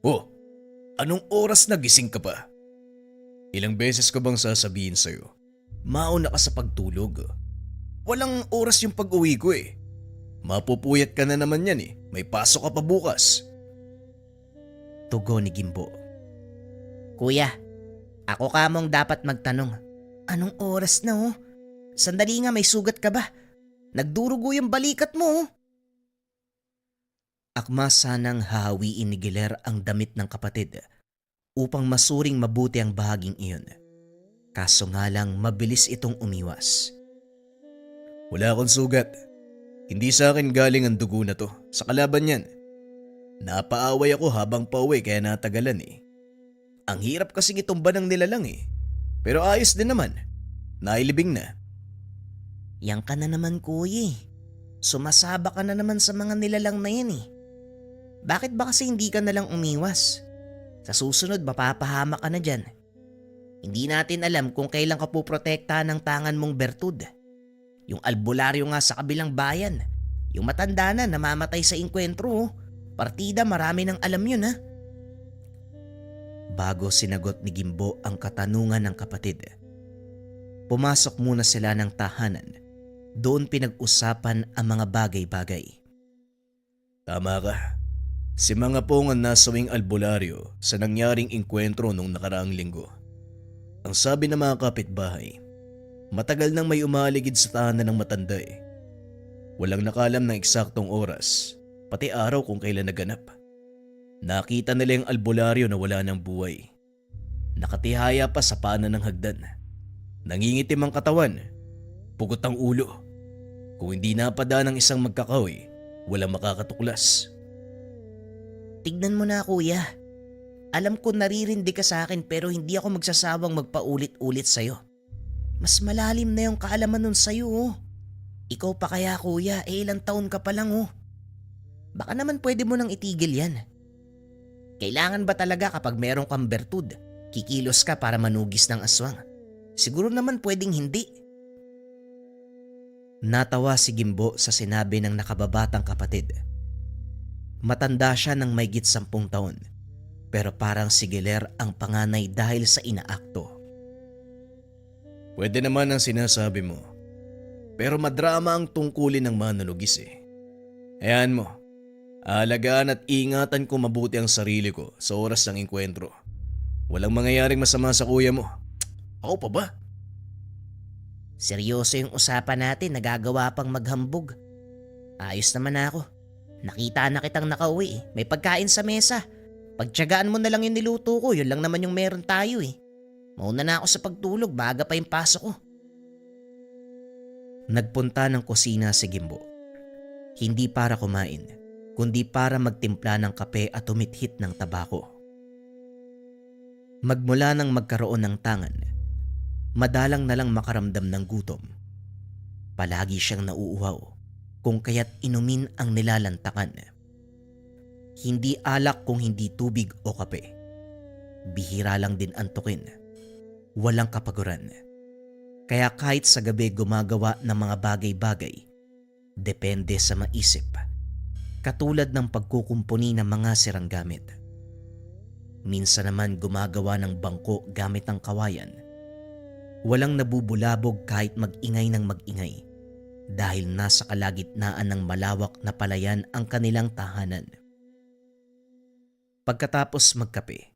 Oh, anong oras na gising ka pa? Ilang beses ko bang sasabihin sa'yo? Mauna ka sa pagtulog. Walang oras yung pag-uwi ko eh. Mapupuyat ka na naman yan eh. May pasok ka pa bukas. Tugon ni Gimbo. Kuya, ako ka mong dapat magtanong. Anong oras na oh? Sandali nga, may sugat ka ba? Nagdurugo yung balikat mo oh. Akma sanang hahawiin ni Giler ang damit ng kapatid upang masuring mabuti ang bahaging iyon. Kaso nga lang mabilis itong umiwas. Wala akong sugat. Hindi sa akin galing ang dugo na to. Sa kalaban yan. Napaaway ako habang pauwi kaya natagalan eh. Ang hirap kasing itumba ng nilalang eh. Pero ayos din naman. Nailibing na. Yang ka na naman kuya eh. Sumasaba ka na naman sa mga nilalang na yan eh. Bakit ba kasi hindi ka nalang umiwas? Sa susunod mapapahama ka na dyan. Hindi natin alam kung kailan ka puprotektahan ng tangan mong bertud. Yung albularyo nga sa kabilang bayan. Yung matanda na namamatay sa inkwentro. Oh. Partida marami nang alam yun ha. Bago sinagot ni Gimbo ang katanungan ng kapatid, pumasok muna sila ng tahanan. Doon pinag-usapan ang mga bagay-bagay. Tama ka. Si mga pong ang nasawing albularyo sa nangyaring inkwentro nung nakaraang linggo. Ang sabi ng mga kapitbahay, matagal nang may umaligid sa tahanan ng matanda eh. Walang nakalam ng eksaktong oras, pati araw kung kailan naganap. Nakita nila yung albularyo na wala ng buhay. Nakatihaya pa sa paanan ng hagdan. Nangingitim ang katawan, pugot ang ulo. Kung hindi napada ng isang magkakahoy, walang makakatuklas. Tignan mo na kuya. Alam ko naririndi ka sa akin pero hindi ako magsasawang magpaulit-ulit sa'yo. Mas malalim na yung kaalaman nun sa'yo oh. Ikaw pa kaya kuya, ilang taon ka pa lang oh. Baka naman pwede mo nang itigil yan. Kailangan ba talaga kapag meron kang bertud, kikilos ka para manugis ng aswang? Siguro naman pwedeng hindi. Natawa si Gimbo sa sinabi ng nakababatang kapatid. Matanda siya ng mayigit 10 taon, pero parang si Giler ang panganay dahil sa inaakto. Pwede naman ang sinasabi mo. Pero madrama ang tungkulin ng manunugis eh. Hayaan mo. Aalagaan at ingatan ko mabuti ang sarili ko sa oras ng inkwentro. Walang mangyayaring masama sa kuya mo. Ako pa ba? Seryoso yung usapan natin, nagagawa pang maghambog. Ayos naman ako. Nakita na kitang nakauwi eh. May pagkain sa mesa. Pagtiyagaan mo na lang yung niluto ko, yun lang naman yung meron tayo eh. Mauna na ako sa pagtulog, baga pa yung pasok ko. Nagpunta ng kusina si Gimbo. Hindi para kumain, kundi para magtimpla ng kape at tumithit ng tabako. Magmula nang magkaroon ng tangan, madalang na lang makaramdam ng gutom. Palagi siyang nauuhaw, kung kaya't inumin ang nilalantakan. Hindi alak kung hindi tubig o kape. Bihira lang din antukin. Walang kapaguran. Kaya kahit sa gabi gumagawa ng mga bagay-bagay, depende sa maisip. Katulad ng pagkukumpuni ng mga sirang gamit. Minsan naman gumagawa ng bangko gamit ang kawayan. Walang nabubulabog kahit mag-ingay ng mag-ingay dahil nasa kalagitnaan ng malawak na palayan ang kanilang tahanan. Pagkatapos magkape,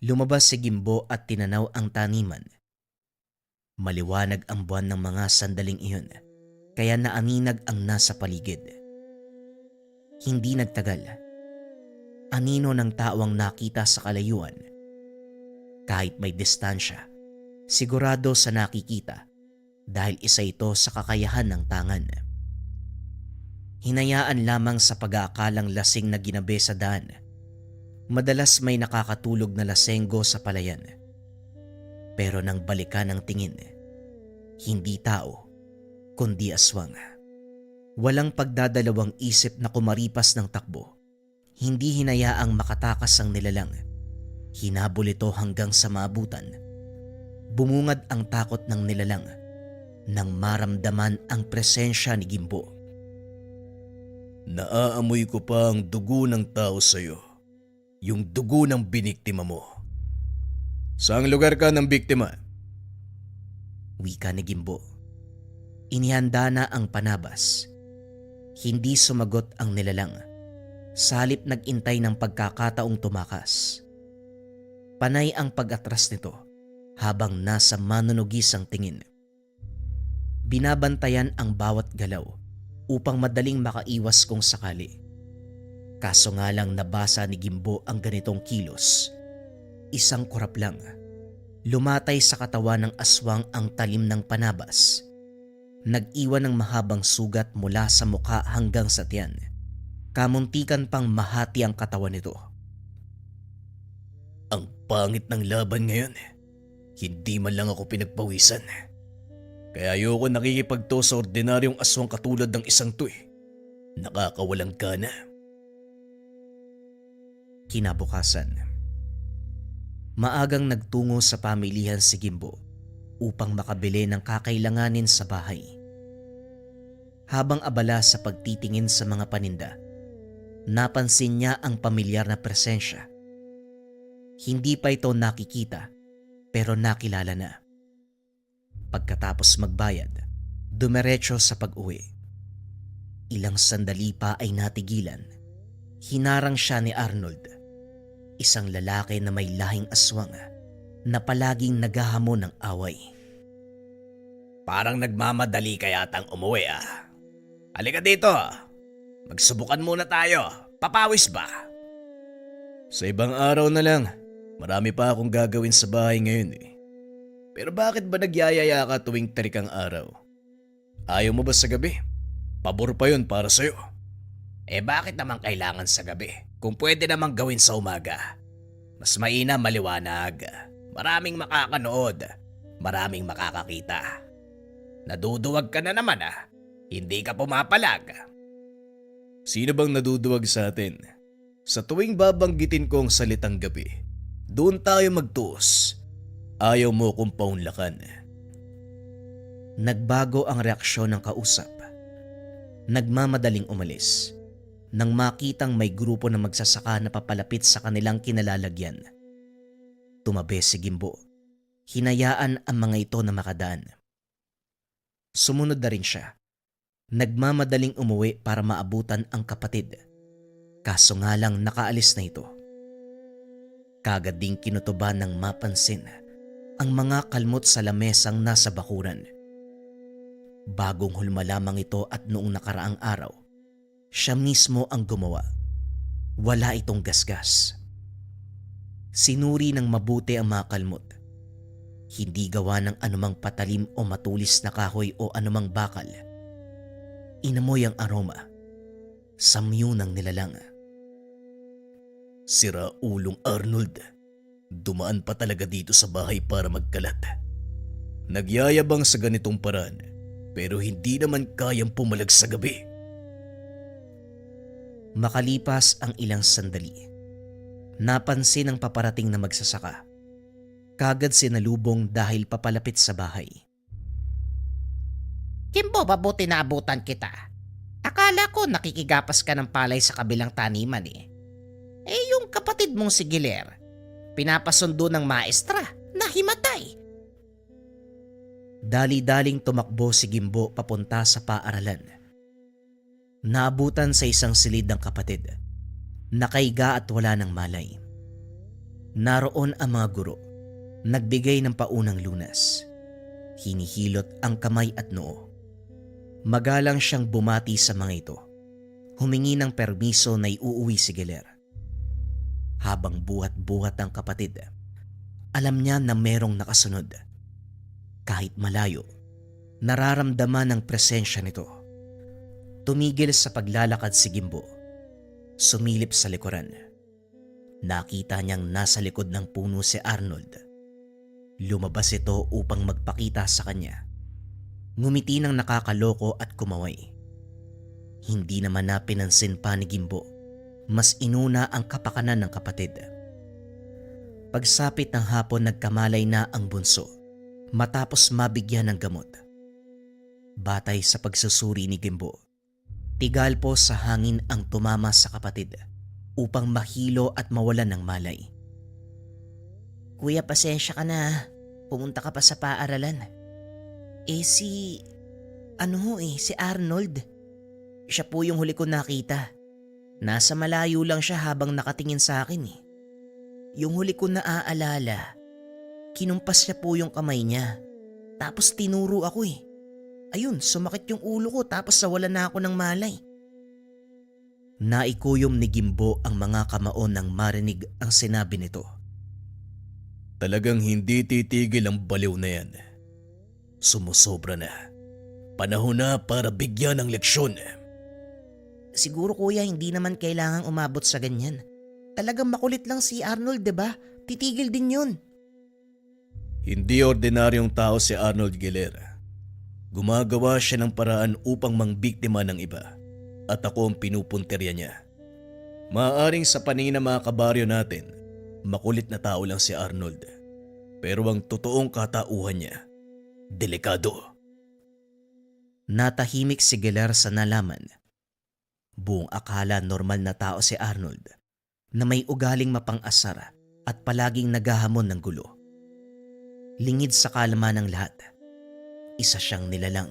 lumabas si Gimbo at tinanaw ang taniman. Maliwanag ang buwan ng mga sandaling iyon, kaya naaninag ang nasa paligid. Hindi nagtagal. Anino ng tao ang nakita sa kalayuan. Kahit may distansya, sigurado sa nakikita dahil isa ito sa kakayahan ng tangan. Hinayaan lamang sa pag-aakalang lasing na ginabi sa daan. Madalas may nakakatulog na lasenggo sa palayan. Pero nang balikan ang tingin, hindi tao, kundi aswang. Walang pagdadalawang isip na kumaripas ng takbo. Hindi hinayaang makatakas ang nilalang. Hinabol ito hanggang sa maabutan. Bumungad ang takot ng nilalang nang maramdaman ang presensya ni Gimbo. Naaamoy ko pa ang dugo ng tao sa'yo. Yung dugo ng biniktima mo. Saang lugar ka ng biktima? Wika ni Gimbo. Inihanda na ang panabas. Hindi sumagot ang nilalang. Salip nag-intay ng pagkakataong tumakas. Panay ang pag-atras nito habang nasa manunugis ang tingin. Binabantayan ang bawat galaw upang madaling makaiwas kung sakali. Kaso nga lang nabasa ni Gimbo ang ganitong kilos. Isang kurap lang. Lumatay sa katawan ng aswang ang talim ng panabas. Nag-iwan ng mahabang sugat mula sa mukha hanggang sa tiyan. Kamuntikan pang mahati ang katawan nito. Ang pangit ng laban ngayon. Hindi man lang ako pinagpawisan. Kaya ayoko nakikipagto sa ordinaryong aswang katulad ng isang to eh. Nakakawalang gana. Kinabukasan, maagang nagtungo sa pamilihan si Gimbo upang makabili ng kakailanganin sa bahay. Habang abala sa pagtitingin sa mga paninda, napansin niya ang pamilyar na presensya. Hindi pa ito nakikita pero nakilala na. Pagkatapos magbayad, dumiretso sa pag-uwi. Ilang sandali pa ay natigilan. Hinarang siya ni Arnold, isang lalaki na may lahing aswang na palaging naghahamon ng away. Parang nagmamadali ka yatang umuwi ah. Halika dito. Magsubukan muna tayo. Papawis ba? Sa ibang araw na lang. Marami pa akong gagawin sa bahay ngayon eh. Pero bakit ba nagyayaya ka tuwing tarikang araw? Ayaw mo ba sa gabi? Pabor pa yun para sa'yo. Bakit naman kailangan sa gabi? Kung pwede namang gawin sa umaga. Mas mainam maliwanag. Maraming makakanood. Maraming makakakita. Naduduwag ka na naman ah. Hindi ka pumapalag. Sino bang naduduwag sa atin? Sa tuwing babanggitin ko ang salitang gabi, doon tayo magtuos. Ayaw mo kong paunlakan. Nagbago ang reaksyon ng kausap. Nagmamadaling umalis nang makitang may grupo ng magsasaka na papalapit sa kanilang kinalalagyan. Tumabi si Gimbo. Hinayaan ang mga ito na makadaan. Sumunod na rin siya. Nagmamadaling umuwi para maabutan ang kapatid. Kaso nga lang nakaalis na ito. Kagad ding kinutuban ng mapansin ang mga kalmot sa lamesang nasa bakuran. Bagong hulma lamang ito at noong nakaraang araw, siya mismo ang gumawa. Wala itong gasgas. Sinuri ng mabuti ang mga kalmot. Hindi gawa ng anumang patalim o matulis na kahoy o anumang bakal. Inamoy ang aroma. Samyo ng nilalang. Sira ulong Arnold. Dumaan pa talaga dito sa bahay para magkalat. Nagyayabang sa ganitong paraan, pero hindi naman kayang pumalag sa gabi. Makalipas ang ilang sandali, napansin ang paparating na magsasaka. Kagad sinalubong dahil papalapit sa bahay. Kimbo, mabuti na abutan kita. Akala ko nakikigapas ka ng palay sa kabilang taniman eh. Yung kapatid mong si Giler, pinapasundo ng maestra na himatay. Dali-daling tumakbo si Gimbo papunta sa paaralan. Naabutan sa isang silid ng kapatid. Nakaiga at wala ng malay. Naroon ang mga guro. Nagbigay ng paunang lunas. Hinihilot ang kamay at noo. Magalang siyang bumati sa mga ito. Humingi ng permiso na iuuwi si Giler. Habang buhat-buhat ang kapatid, alam niya na merong nakasunod. Kahit malayo, nararamdaman ang presensya nito. Tumigil sa paglalakad si Gimbo. Sumilip sa likuran. Nakita niyang nasa likod ng puno si Arnold. Lumabas ito upang magpakita sa kanya. Ngumiti ng nakakaloko at kumaway. Hindi naman na pinansin pa ni Gimbo. Mas inuna ang kapakanan ng kapatid. Pagsapit ng hapon, nagkamalay na ang bunso matapos mabigyan ng gamot. Batay sa pagsusuri ni Gimbo, tigal po sa hangin ang tumama sa kapatid upang mahilo at mawalan ng malay. Kuya, pasensya ka na. Pumunta ka pa sa paaralan. Si Arnold. Siya po yung huli ko nakita. Nasa malayo lang siya habang nakatingin sa akin eh. Yung huli ko naaalala, kinumpas niya po yung kamay niya. Tapos tinuro ako eh. Ayun, sumakit yung ulo ko tapos nawalan na ako ng malay. Naikuyom ni Gimbo ang mga kamao nang marinig ang sinabi nito. Talagang hindi titigil ang baliw na yan. Sumusobra na. Panahon na para bigyan ng leksyon. Siguro kuya, hindi naman kailangang umabot sa ganyan. Talagang makulit lang si Arnold, 'di ba? Titigil din yun. Hindi ordinaryong tao si Arnold Giler. Gumagawa siya ng paraan upang mangbiktima ng iba at ako ang pinupunterya niya. Maaaring sa paningin ng mga kabaryo natin, makulit na tao lang si Arnold. Pero ang totoong katauhan niya, delikado. Natahimik si Geller sa nalaman. Buong akala normal na tao si Arnold na may ugaling mapang-asar at palaging naghahamon ng gulo. Lingid sa kalma ng lahat, isa siyang nilalang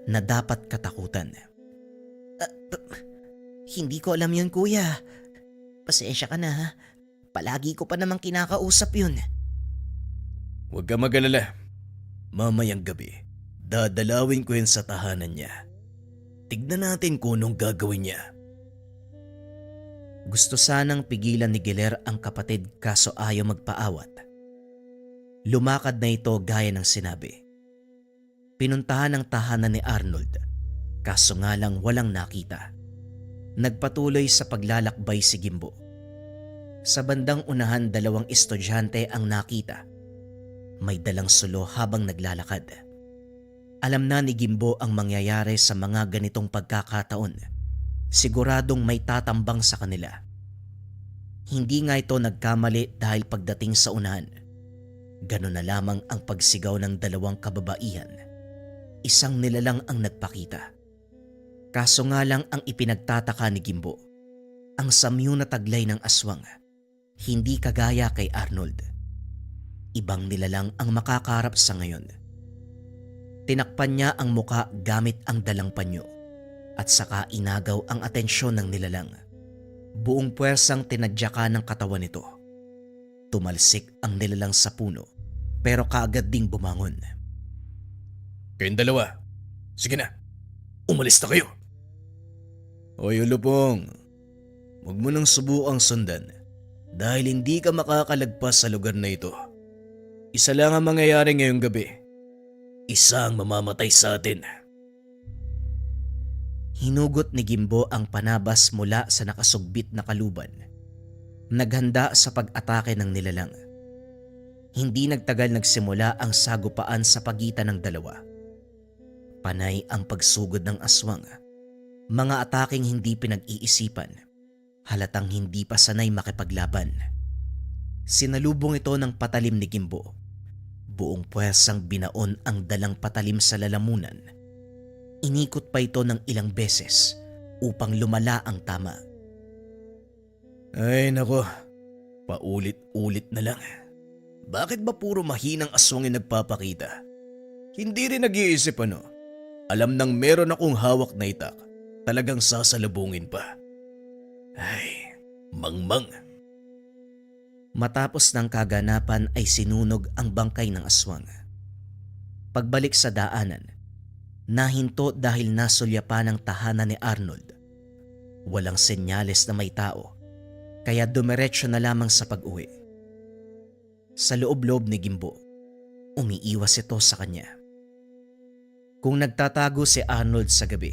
na dapat katakutan. Hindi ko alam yun, kuya. Pasensya ka na, ha? Palagi ko pa namang kinakausap yun. Huwag ka mag-alala. Mamayang gabi, dadalawin ko yun sa tahanan niya. Tignan natin kung anong gagawin niya. Gusto sanang pigilan ni Geller ang kapatid kaso ayaw magpaawat. Lumakad na ito gaya ng sinabi. Pinuntahan ang tahanan ni Arnold, kaso nga lang walang nakita. Nagpatuloy sa paglalakbay si Gimbo. Sa bandang unahan, 2 estudyante ang nakita. May dalang sulo habang naglalakad. Alam na ni Gimbo ang mangyayari sa mga ganitong pagkakataon. Siguradong may tatambang sa kanila. Hindi nga ito nagkamali dahil pagdating sa unahan, ganun na lamang ang pagsigaw ng 2 kababaihan. Isang nilalang ang nagpakita. Kaso nga lang ang ipinagtataka ni Gimbo, ang samyu na taglay ng aswang, hindi kagaya kay Arnold. Ibang nilalang ang makakarap sa ngayon. Tinakpan niya ang muka gamit ang dalang panyo at saka inagaw ang atensyon ng nilalang. Buong puwersang tinadyakan ng katawan nito. Tumalsik ang nilalang sa puno pero kaagad ding bumangon. Kayong dalawa, sige na, umalis na kayo. Hoy Ulupong, huwag mo nang subukang sundan dahil hindi ka makakalagpas sa lugar na ito. Isa lang ang mangyayari ngayong gabi. Isa ang mamamatay sa atin. Hinugot ni Gimbo ang panabas mula sa nakasugbit na kaluban. Naghanda sa pag-atake ng nilalang. Hindi nagtagal nagsimula ang sagupaan sa pagitan ng dalawa. Panay ang pagsugod ng aswang. Mga ataking hindi pinag-iisipan. Halatang hindi pa sanay makipaglaban. Sinalubong ito ng patalim ni Gimbo. Buong puwersang binaon ang dalang patalim sa lalamunan. Inikot pa ito ng ilang beses upang lumala ang tama. Ay nako, paulit-ulit na lang. Bakit ba puro mahinang aswang yung nagpapakita? Hindi rin nag-iisip ano. Alam nang meron akong hawak na itak, talagang sasalubungin pa. Ay, mangmang. Matapos ng kaganapan ay sinunog ang bangkay ng aswang. Pagbalik sa daanan, nahinto dahil nasulyapan ang tahanan ni Arnold. Walang senyales na may tao, kaya dumiretso na lamang sa pag-uwi. Sa loob-loob ni Gimbo, umiiwas ito sa kanya. Kung nagtatago si Arnold sa gabi,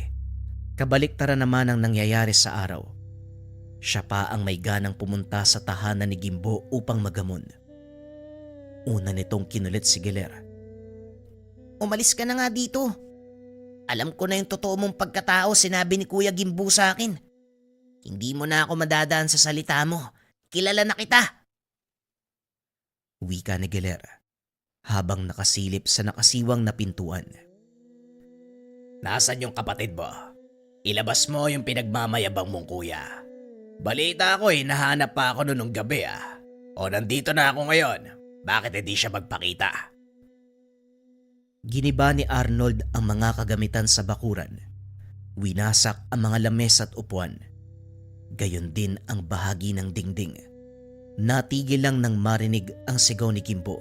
kabaliktaran naman ang nangyayari sa araw. Siya pa ang may ganang pumunta sa tahanan ni Gimbo upang magamon. Una nitong kinulit si Geller. Umalis ka na nga dito. Alam ko na yung totoo mong pagkatao, sinabi ni Kuya Gimbo sa akin. Hindi mo na ako madadaan sa salita mo. Kilala na kita. Wika ni Geller habang nakasilip sa nakasiwang na pintuan. Nasaan yung kapatid mo? Ilabas mo yung pinagmamayabang mong kuya. Balita ko nahanap pa ako noong gabi O nandito na ako ngayon. Bakit hindi siya magpakita? Giniba ni Arnold ang mga kagamitan sa bakuran. Winasak ang mga lamesa at upuan. Gayon din ang bahagi ng dingding. Natigil lang nang marinig ang sigaw ni Gimbo.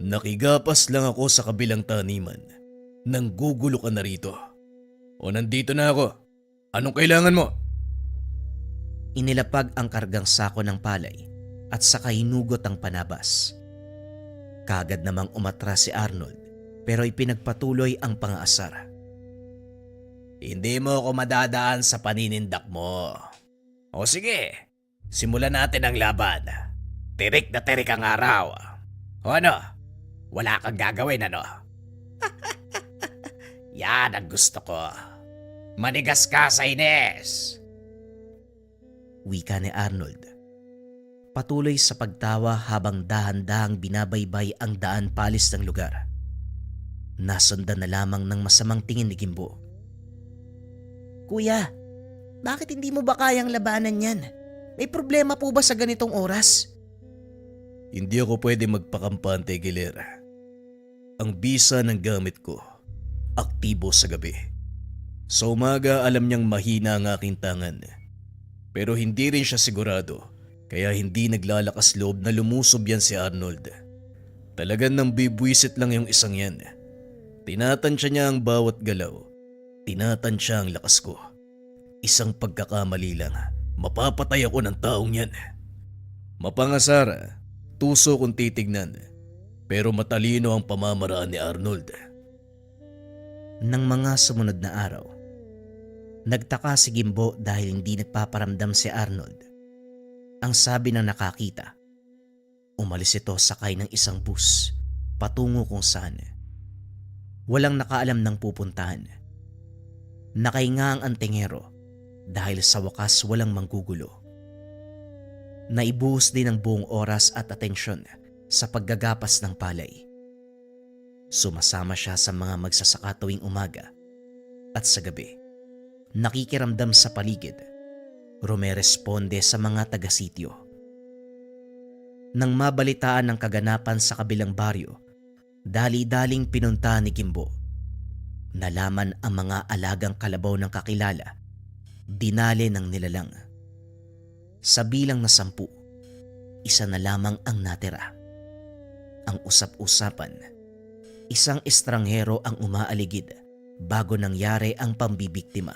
Nakigapas lang ako sa kabilang taniman. Nanggugulo ka na rito. O nandito na ako. Anong kailangan mo? Inilapag ang kargang sako ng palay at saka hinugot ang panabas. Kagad namang umatras si Arnold pero ipinagpatuloy ang pangaasar. Hindi mo ako madadaan sa paninindak mo. O sige, simulan natin ang laban. Tirik na tirik ang araw. O ano? Wala kang gagawin ano? Yan ang gusto ko. Manigas ka sa Ines. Wika ni Arnold. Patuloy sa pagtawa habang dahan-dahang binabaybay ang daan palis ng lugar. Nasundan na lamang ng masamang tingin ni Gimbo. Kuya, bakit hindi mo ba kayang labanan yan? May problema po ba sa ganitong oras? Hindi ako pwede magpakampante, Gilera. Ang bisa ng gamit ko, aktibo sa gabi. Sa umaga alam niyang mahina ang aking tangan. Pero hindi rin siya sigurado, kaya hindi naglalakas loob na lumusob yan si Arnold. Talagang nang bibwisit lang yung isang yan. Tinatansya niya ang bawat galaw. Tinatansya ang lakas ko. Isang pagkakamali lang, mapapatay ako ng taong yan. Mapangasara, tuso kung titignan. Pero matalino ang pamamaraan ni Arnold. Nang mga sumunod na araw, nagtaka si Gimbo dahil hindi nagpaparamdam si Arnold. Ang sabi ng nakakita, umalis ito sakay ng isang bus patungo kung saan. Walang nakaalam ng pupuntahan. Nakahinga ang antingero dahil sa wakas walang manggugulo. Naibuhos din ang buong oras at atensyon sa paggagapas ng palay. Sumasama siya sa mga magsasaka tuwing umaga at sa gabi. Nakikiramdam sa paligid. Rumeresponde sa mga taga-sityo. Nang mabalitaan ng kaganapan sa kabilang baryo, dali-daling pinunta ni Gimbo. Nalaman ang mga alagang kalabaw ng kakilala. Dinali ng nilalang. Sa bilang na 10, isa na lamang ang natira. Ang usap-usapan, isang estranghero ang umaaligid bago nangyari ang pambibiktima.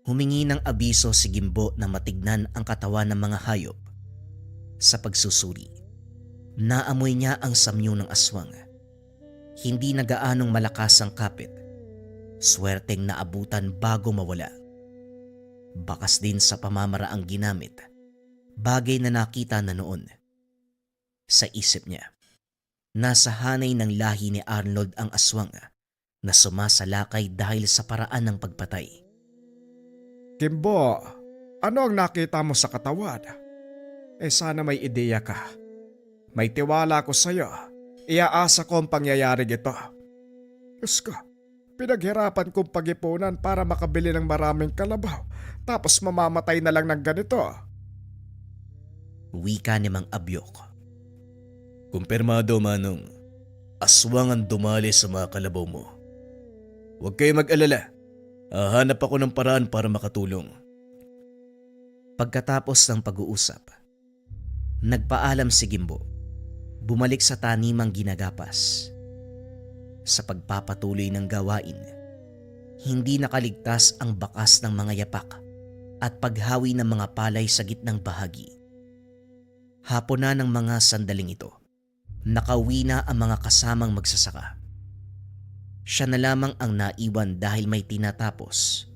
Humingi ng abiso si Gimbo na matignan ang katawan ng mga hayop. Sa pagsusuri, naamoy niya ang samyo ng aswang. Hindi na gaanong malakas ang kapit. Swerteng naabutan bago mawala. Bakas din sa pamamaraang ginamit, bagay na nakita na noon. Sa isip niya, nasa hanay ng lahi ni Arnold ang aswang na sumasalakay dahil sa paraan ng pagpatay. Gimbo, ano ang nakita mo sa katawan? Sana may ideya ka. May tiwala ko sa'yo. Iaasa ko ang pangyayaring ito. Diyos ko, pinaghirapan kong pag-ipunan para makabili ng maraming kalabaw, tapos mamamatay na lang ng ganito. Wika ni Mang Abyok. Kumpirmado, Manong. Aswang ang dumali sa mga kalabaw mo. Huwag kayo mag-alala. Hahanap ako ng paraan para makatulong. Pagkatapos ng pag-uusap, nagpaalam si Gimbo. Bumalik sa tanimang ginagapas. Sa pagpapatuloy ng gawain, hindi nakaligtas ang bakas ng mga yapak at paghawi ng mga palay sa gitnang bahagi. Hapon na ng mga sandaling ito, nakauwi na ang mga kasamang magsasaka. Siya na lamang ang naiwan dahil may tinatapos.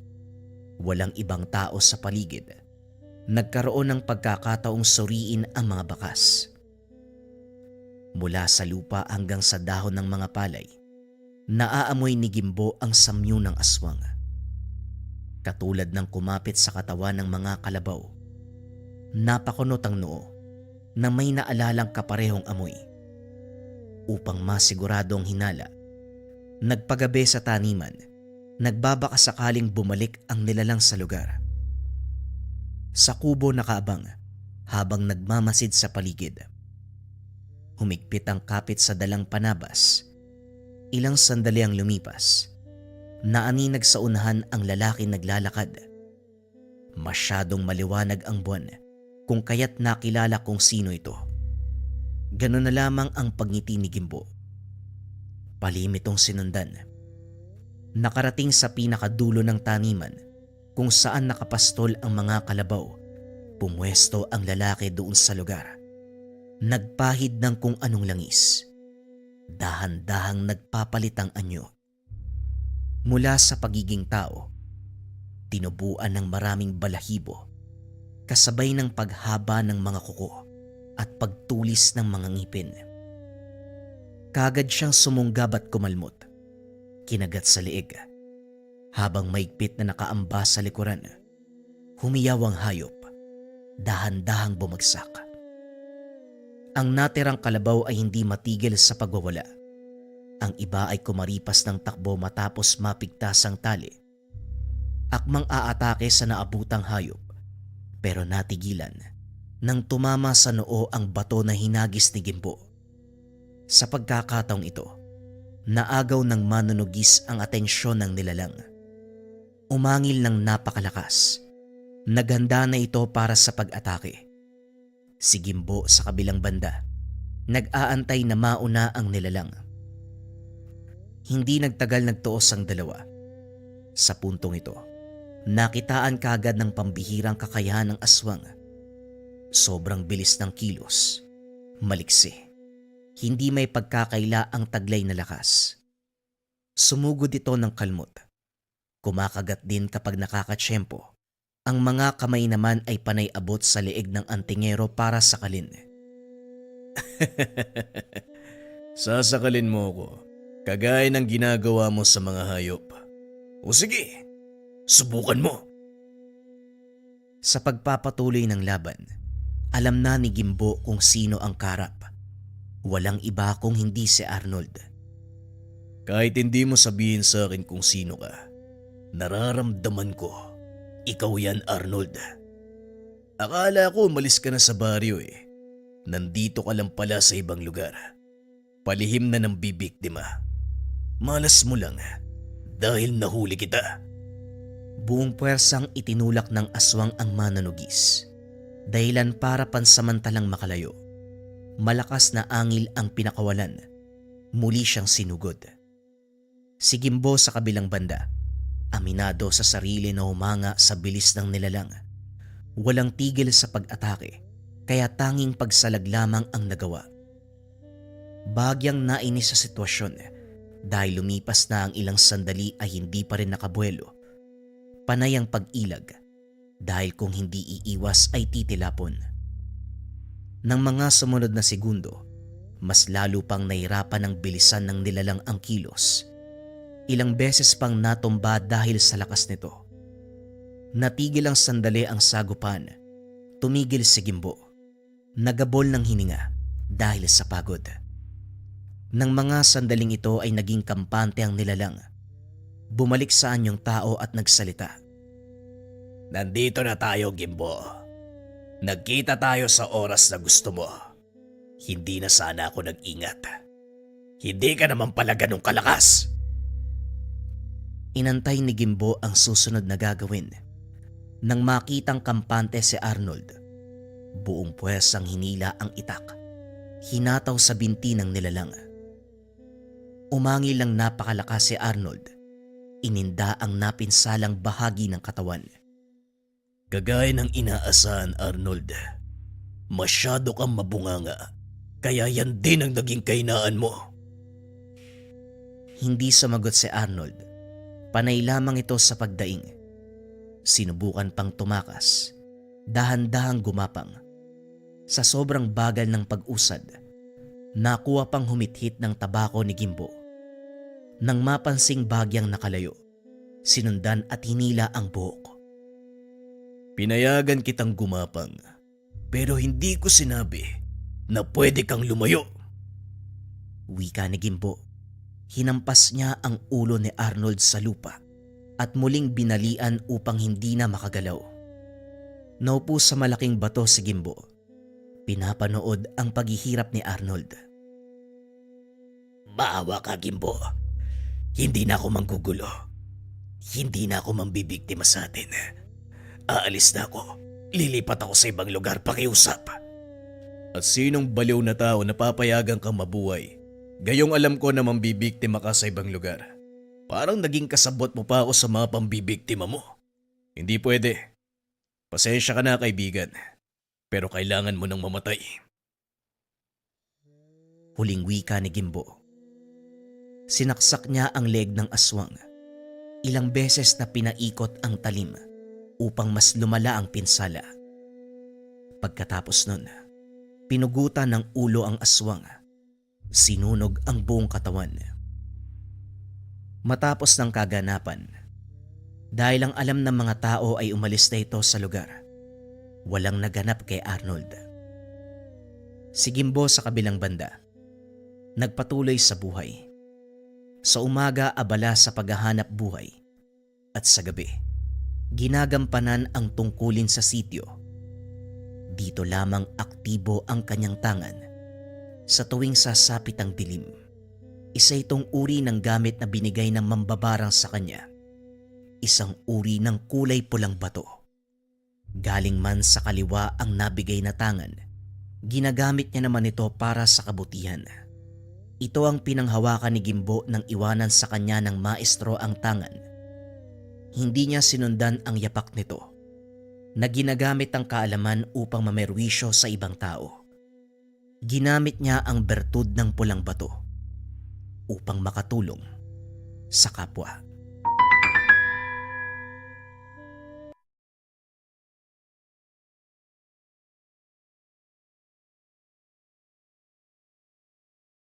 Walang ibang tao sa paligid. Nagkaroon ng pagkakataong suriin ang mga bakas. Mula sa lupa hanggang sa dahon ng mga palay, naaamoy ni Gimbo ang samyo ng aswang. Katulad ng kumapit sa katawan ng mga kalabaw, napakunot ang noo na may naalalang kaparehong amoy. Upang masiguradong hinala, nagpagabi sa taniman, nagbabaka sakaling bumalik ang nilalang sa lugar. Sa kubo nakaabang habang nagmamasid sa paligid. Humigpit ang kapit sa dalang panabas. Ilang sandali ang lumipas. Naaninag sa unahan ang lalaki naglalakad. Masyadong maliwanag ang buwan kung kaya't nakilala kung sino ito. Ganun na lamang ang pagngiti ni Gimbo. Palimitong sinundan. Nakarating sa pinakadulo ng taniman kung saan nakapastol ang mga kalabaw. Pumwesto ang lalaki doon sa lugar. Nagpahid ng kung anong langis. Dahan-dahang nagpapalit ang anyo. Mula sa pagiging tao, tinubuan ng maraming balahibo, kasabay ng paghaba ng mga kuko at pagtulis ng mga ngipin. Kagad siyang sumunggab at kumalmot. kinagat sa liig. Habang maigpit na nakaamba sa likuran, humiyaw ang hayop, dahan-dahang bumagsak. Ang natirang kalabaw ay hindi matigil sa pagwawala. Ang iba ay kumaripas ng takbo matapos mapigtas ang tali. Akmang aatake sa naabutang hayop, pero natigilan nang tumama sa noo ang bato na hinagis ni Gimbo. Sa pagkakataong ito, naagaw ng manunugis ang atensyon ng nilalang. Umangil ng napakalakas. Naghanda na ito para sa pag-atake. Si Gimbo sa kabilang banda, nag-aantay na mauna ang nilalang. Hindi nagtagal nagtuos ang dalawa. Sa puntong ito, nakitaan kaagad ng pambihirang kakayahan ng aswang. Sobrang bilis ng kilos, maliksi. Hindi may pagkakaila ang taglay na lakas. Sumugod ito ng kalmot. Kumakagat din kapag nakakatsyempo. Ang mga kamay naman ay panay abot sa leeg ng antingero para sakalin. Sasakalin mo ko, kagaya ng ginagawa mo sa mga hayop. O sige, subukan mo. Sa pagpapatuloy ng laban, alam na ni Gimbo kung sino ang karap. Walang iba kung hindi si Arnold. Kahit hindi mo sabihin sa akin kung sino ka, nararamdaman ko, ikaw yan, Arnold. Akala ko umalis ka na sa baryo eh. Nandito ka lang pala sa ibang lugar. Palihim na ng bibiktima. Malas mo lang dahil nahuli kita. Buong puwersang itinulak ng aswang ang mananugis. Dahilan para pansamantalang makalayo. Malakas na angil ang pinakawalan. Muli siyang sinugod. Si Gimbo sa kabilang banda, aminado sa sarili na humanga sa bilis ng nilalang. Walang tigil sa pag-atake, kaya tanging pagsalag lamang ang nagawa. Bagyang nainis sa sitwasyon dahil lumipas na ang ilang sandali ay hindi pa rin nakabuelo. Panay ang pag-ilag dahil kung hindi iiwas ay titilapon. Nang mga sumunod na segundo, mas lalo pang nahirapan ng bilisan ng nilalang ang kilos. Ilang beses pang natumba dahil sa lakas nito. Natigil ang sandali ang sagupan. Tumigil si Gimbo. Nagabol ng hininga dahil sa pagod. Nang mga sandaling ito ay naging kampante ang nilalang. Bumalik sa anyong tao at nagsalita. Nandito na tayo, Gimbo. Nagkita tayo sa oras na gusto mo. Hindi na sana ako nag-ingat. Hindi ka naman pala ganun kalakas. Inantay ni Gimbo ang susunod na gagawin. Nang makitang kampante si Arnold, buong puwersang hinila ang itak. Hinataw sa binti ng nilalang. Umangil lang napakalakas si Arnold. Ininda ang napinsalang bahagi ng katawan. Kagaya ng inaasahan, Arnold. Masyado kang mabunganga. Kaya yan din ang naging kahinaan mo. Hindi sumagot si Arnold. Panay lamang ito sa pagdaing. Sinubukan pang tumakas. Dahan-dahang gumapang. Sa sobrang bagal ng pag-usad, nakuha pang humithit ng tabako ni Gimbo. Nang mapansing bagyang nakalayo, sinundan at hinila ang buhok. Pinayagan kitang gumapang, pero hindi ko sinabi na pwede kang lumayo. Wika ni Gimbo. Hinampas niya ang ulo ni Arnold sa lupa at muling binalian upang hindi na makagalaw. Naupo sa malaking bato si Gimbo. Pinapanood ang paghihirap ni Arnold. Maawa ka, Gimbo. Hindi na ako manggugulo. Hindi na ako mambibiktima sa atin. Aalis na ako. Lilipat ako sa ibang lugar pakiusap. At sinong baliw na tao na papayagan kang mabuhay? Gayong alam ko na mambibiktima ka sa ibang lugar. Parang naging kasabot mo pa ako sa mga pambibiktima mo. Hindi pwede. Pasensya ka na, kaibigan. Pero kailangan mo nang mamatay. Huling wika ni Gimbo. Sinaksak niya ang leg ng aswang. Ilang beses na pinaikot ang talim upang mas lumala ang pinsala. Pagkatapos nun, pinugutan ng ulo ang aswang. Sinunog ang buong katawan. Matapos ng kaganapan, dahil ang alam ng mga tao ay umalis na ito sa lugar, walang naganap kay Arnold. Si Gimbo sa kabilang banda, nagpatuloy sa buhay. Sa umaga abala sa paghahanap buhay at sa gabi, ginagampanan ang tungkulin sa sityo. Dito lamang aktibo ang kanyang tangan sa tuwing sasapit ang dilim. Isa itong uri ng gamit na binigay ng mambabarang sa kanya. Isang uri ng kulay pulang bato. Galing man sa kaliwa ang nabigay na tangan, ginagamit niya naman ito para sa kabutihan. Ito ang pinanghawakan ni Gimbo nang iwanan sa kanya ng maestro ang tangan. Hindi niya sinundan ang yapak nito, na ginagamit ang kaalaman upang mamerwisyo sa ibang tao. Ginamit niya ang bertud ng pulang bato upang makatulong sa kapwa.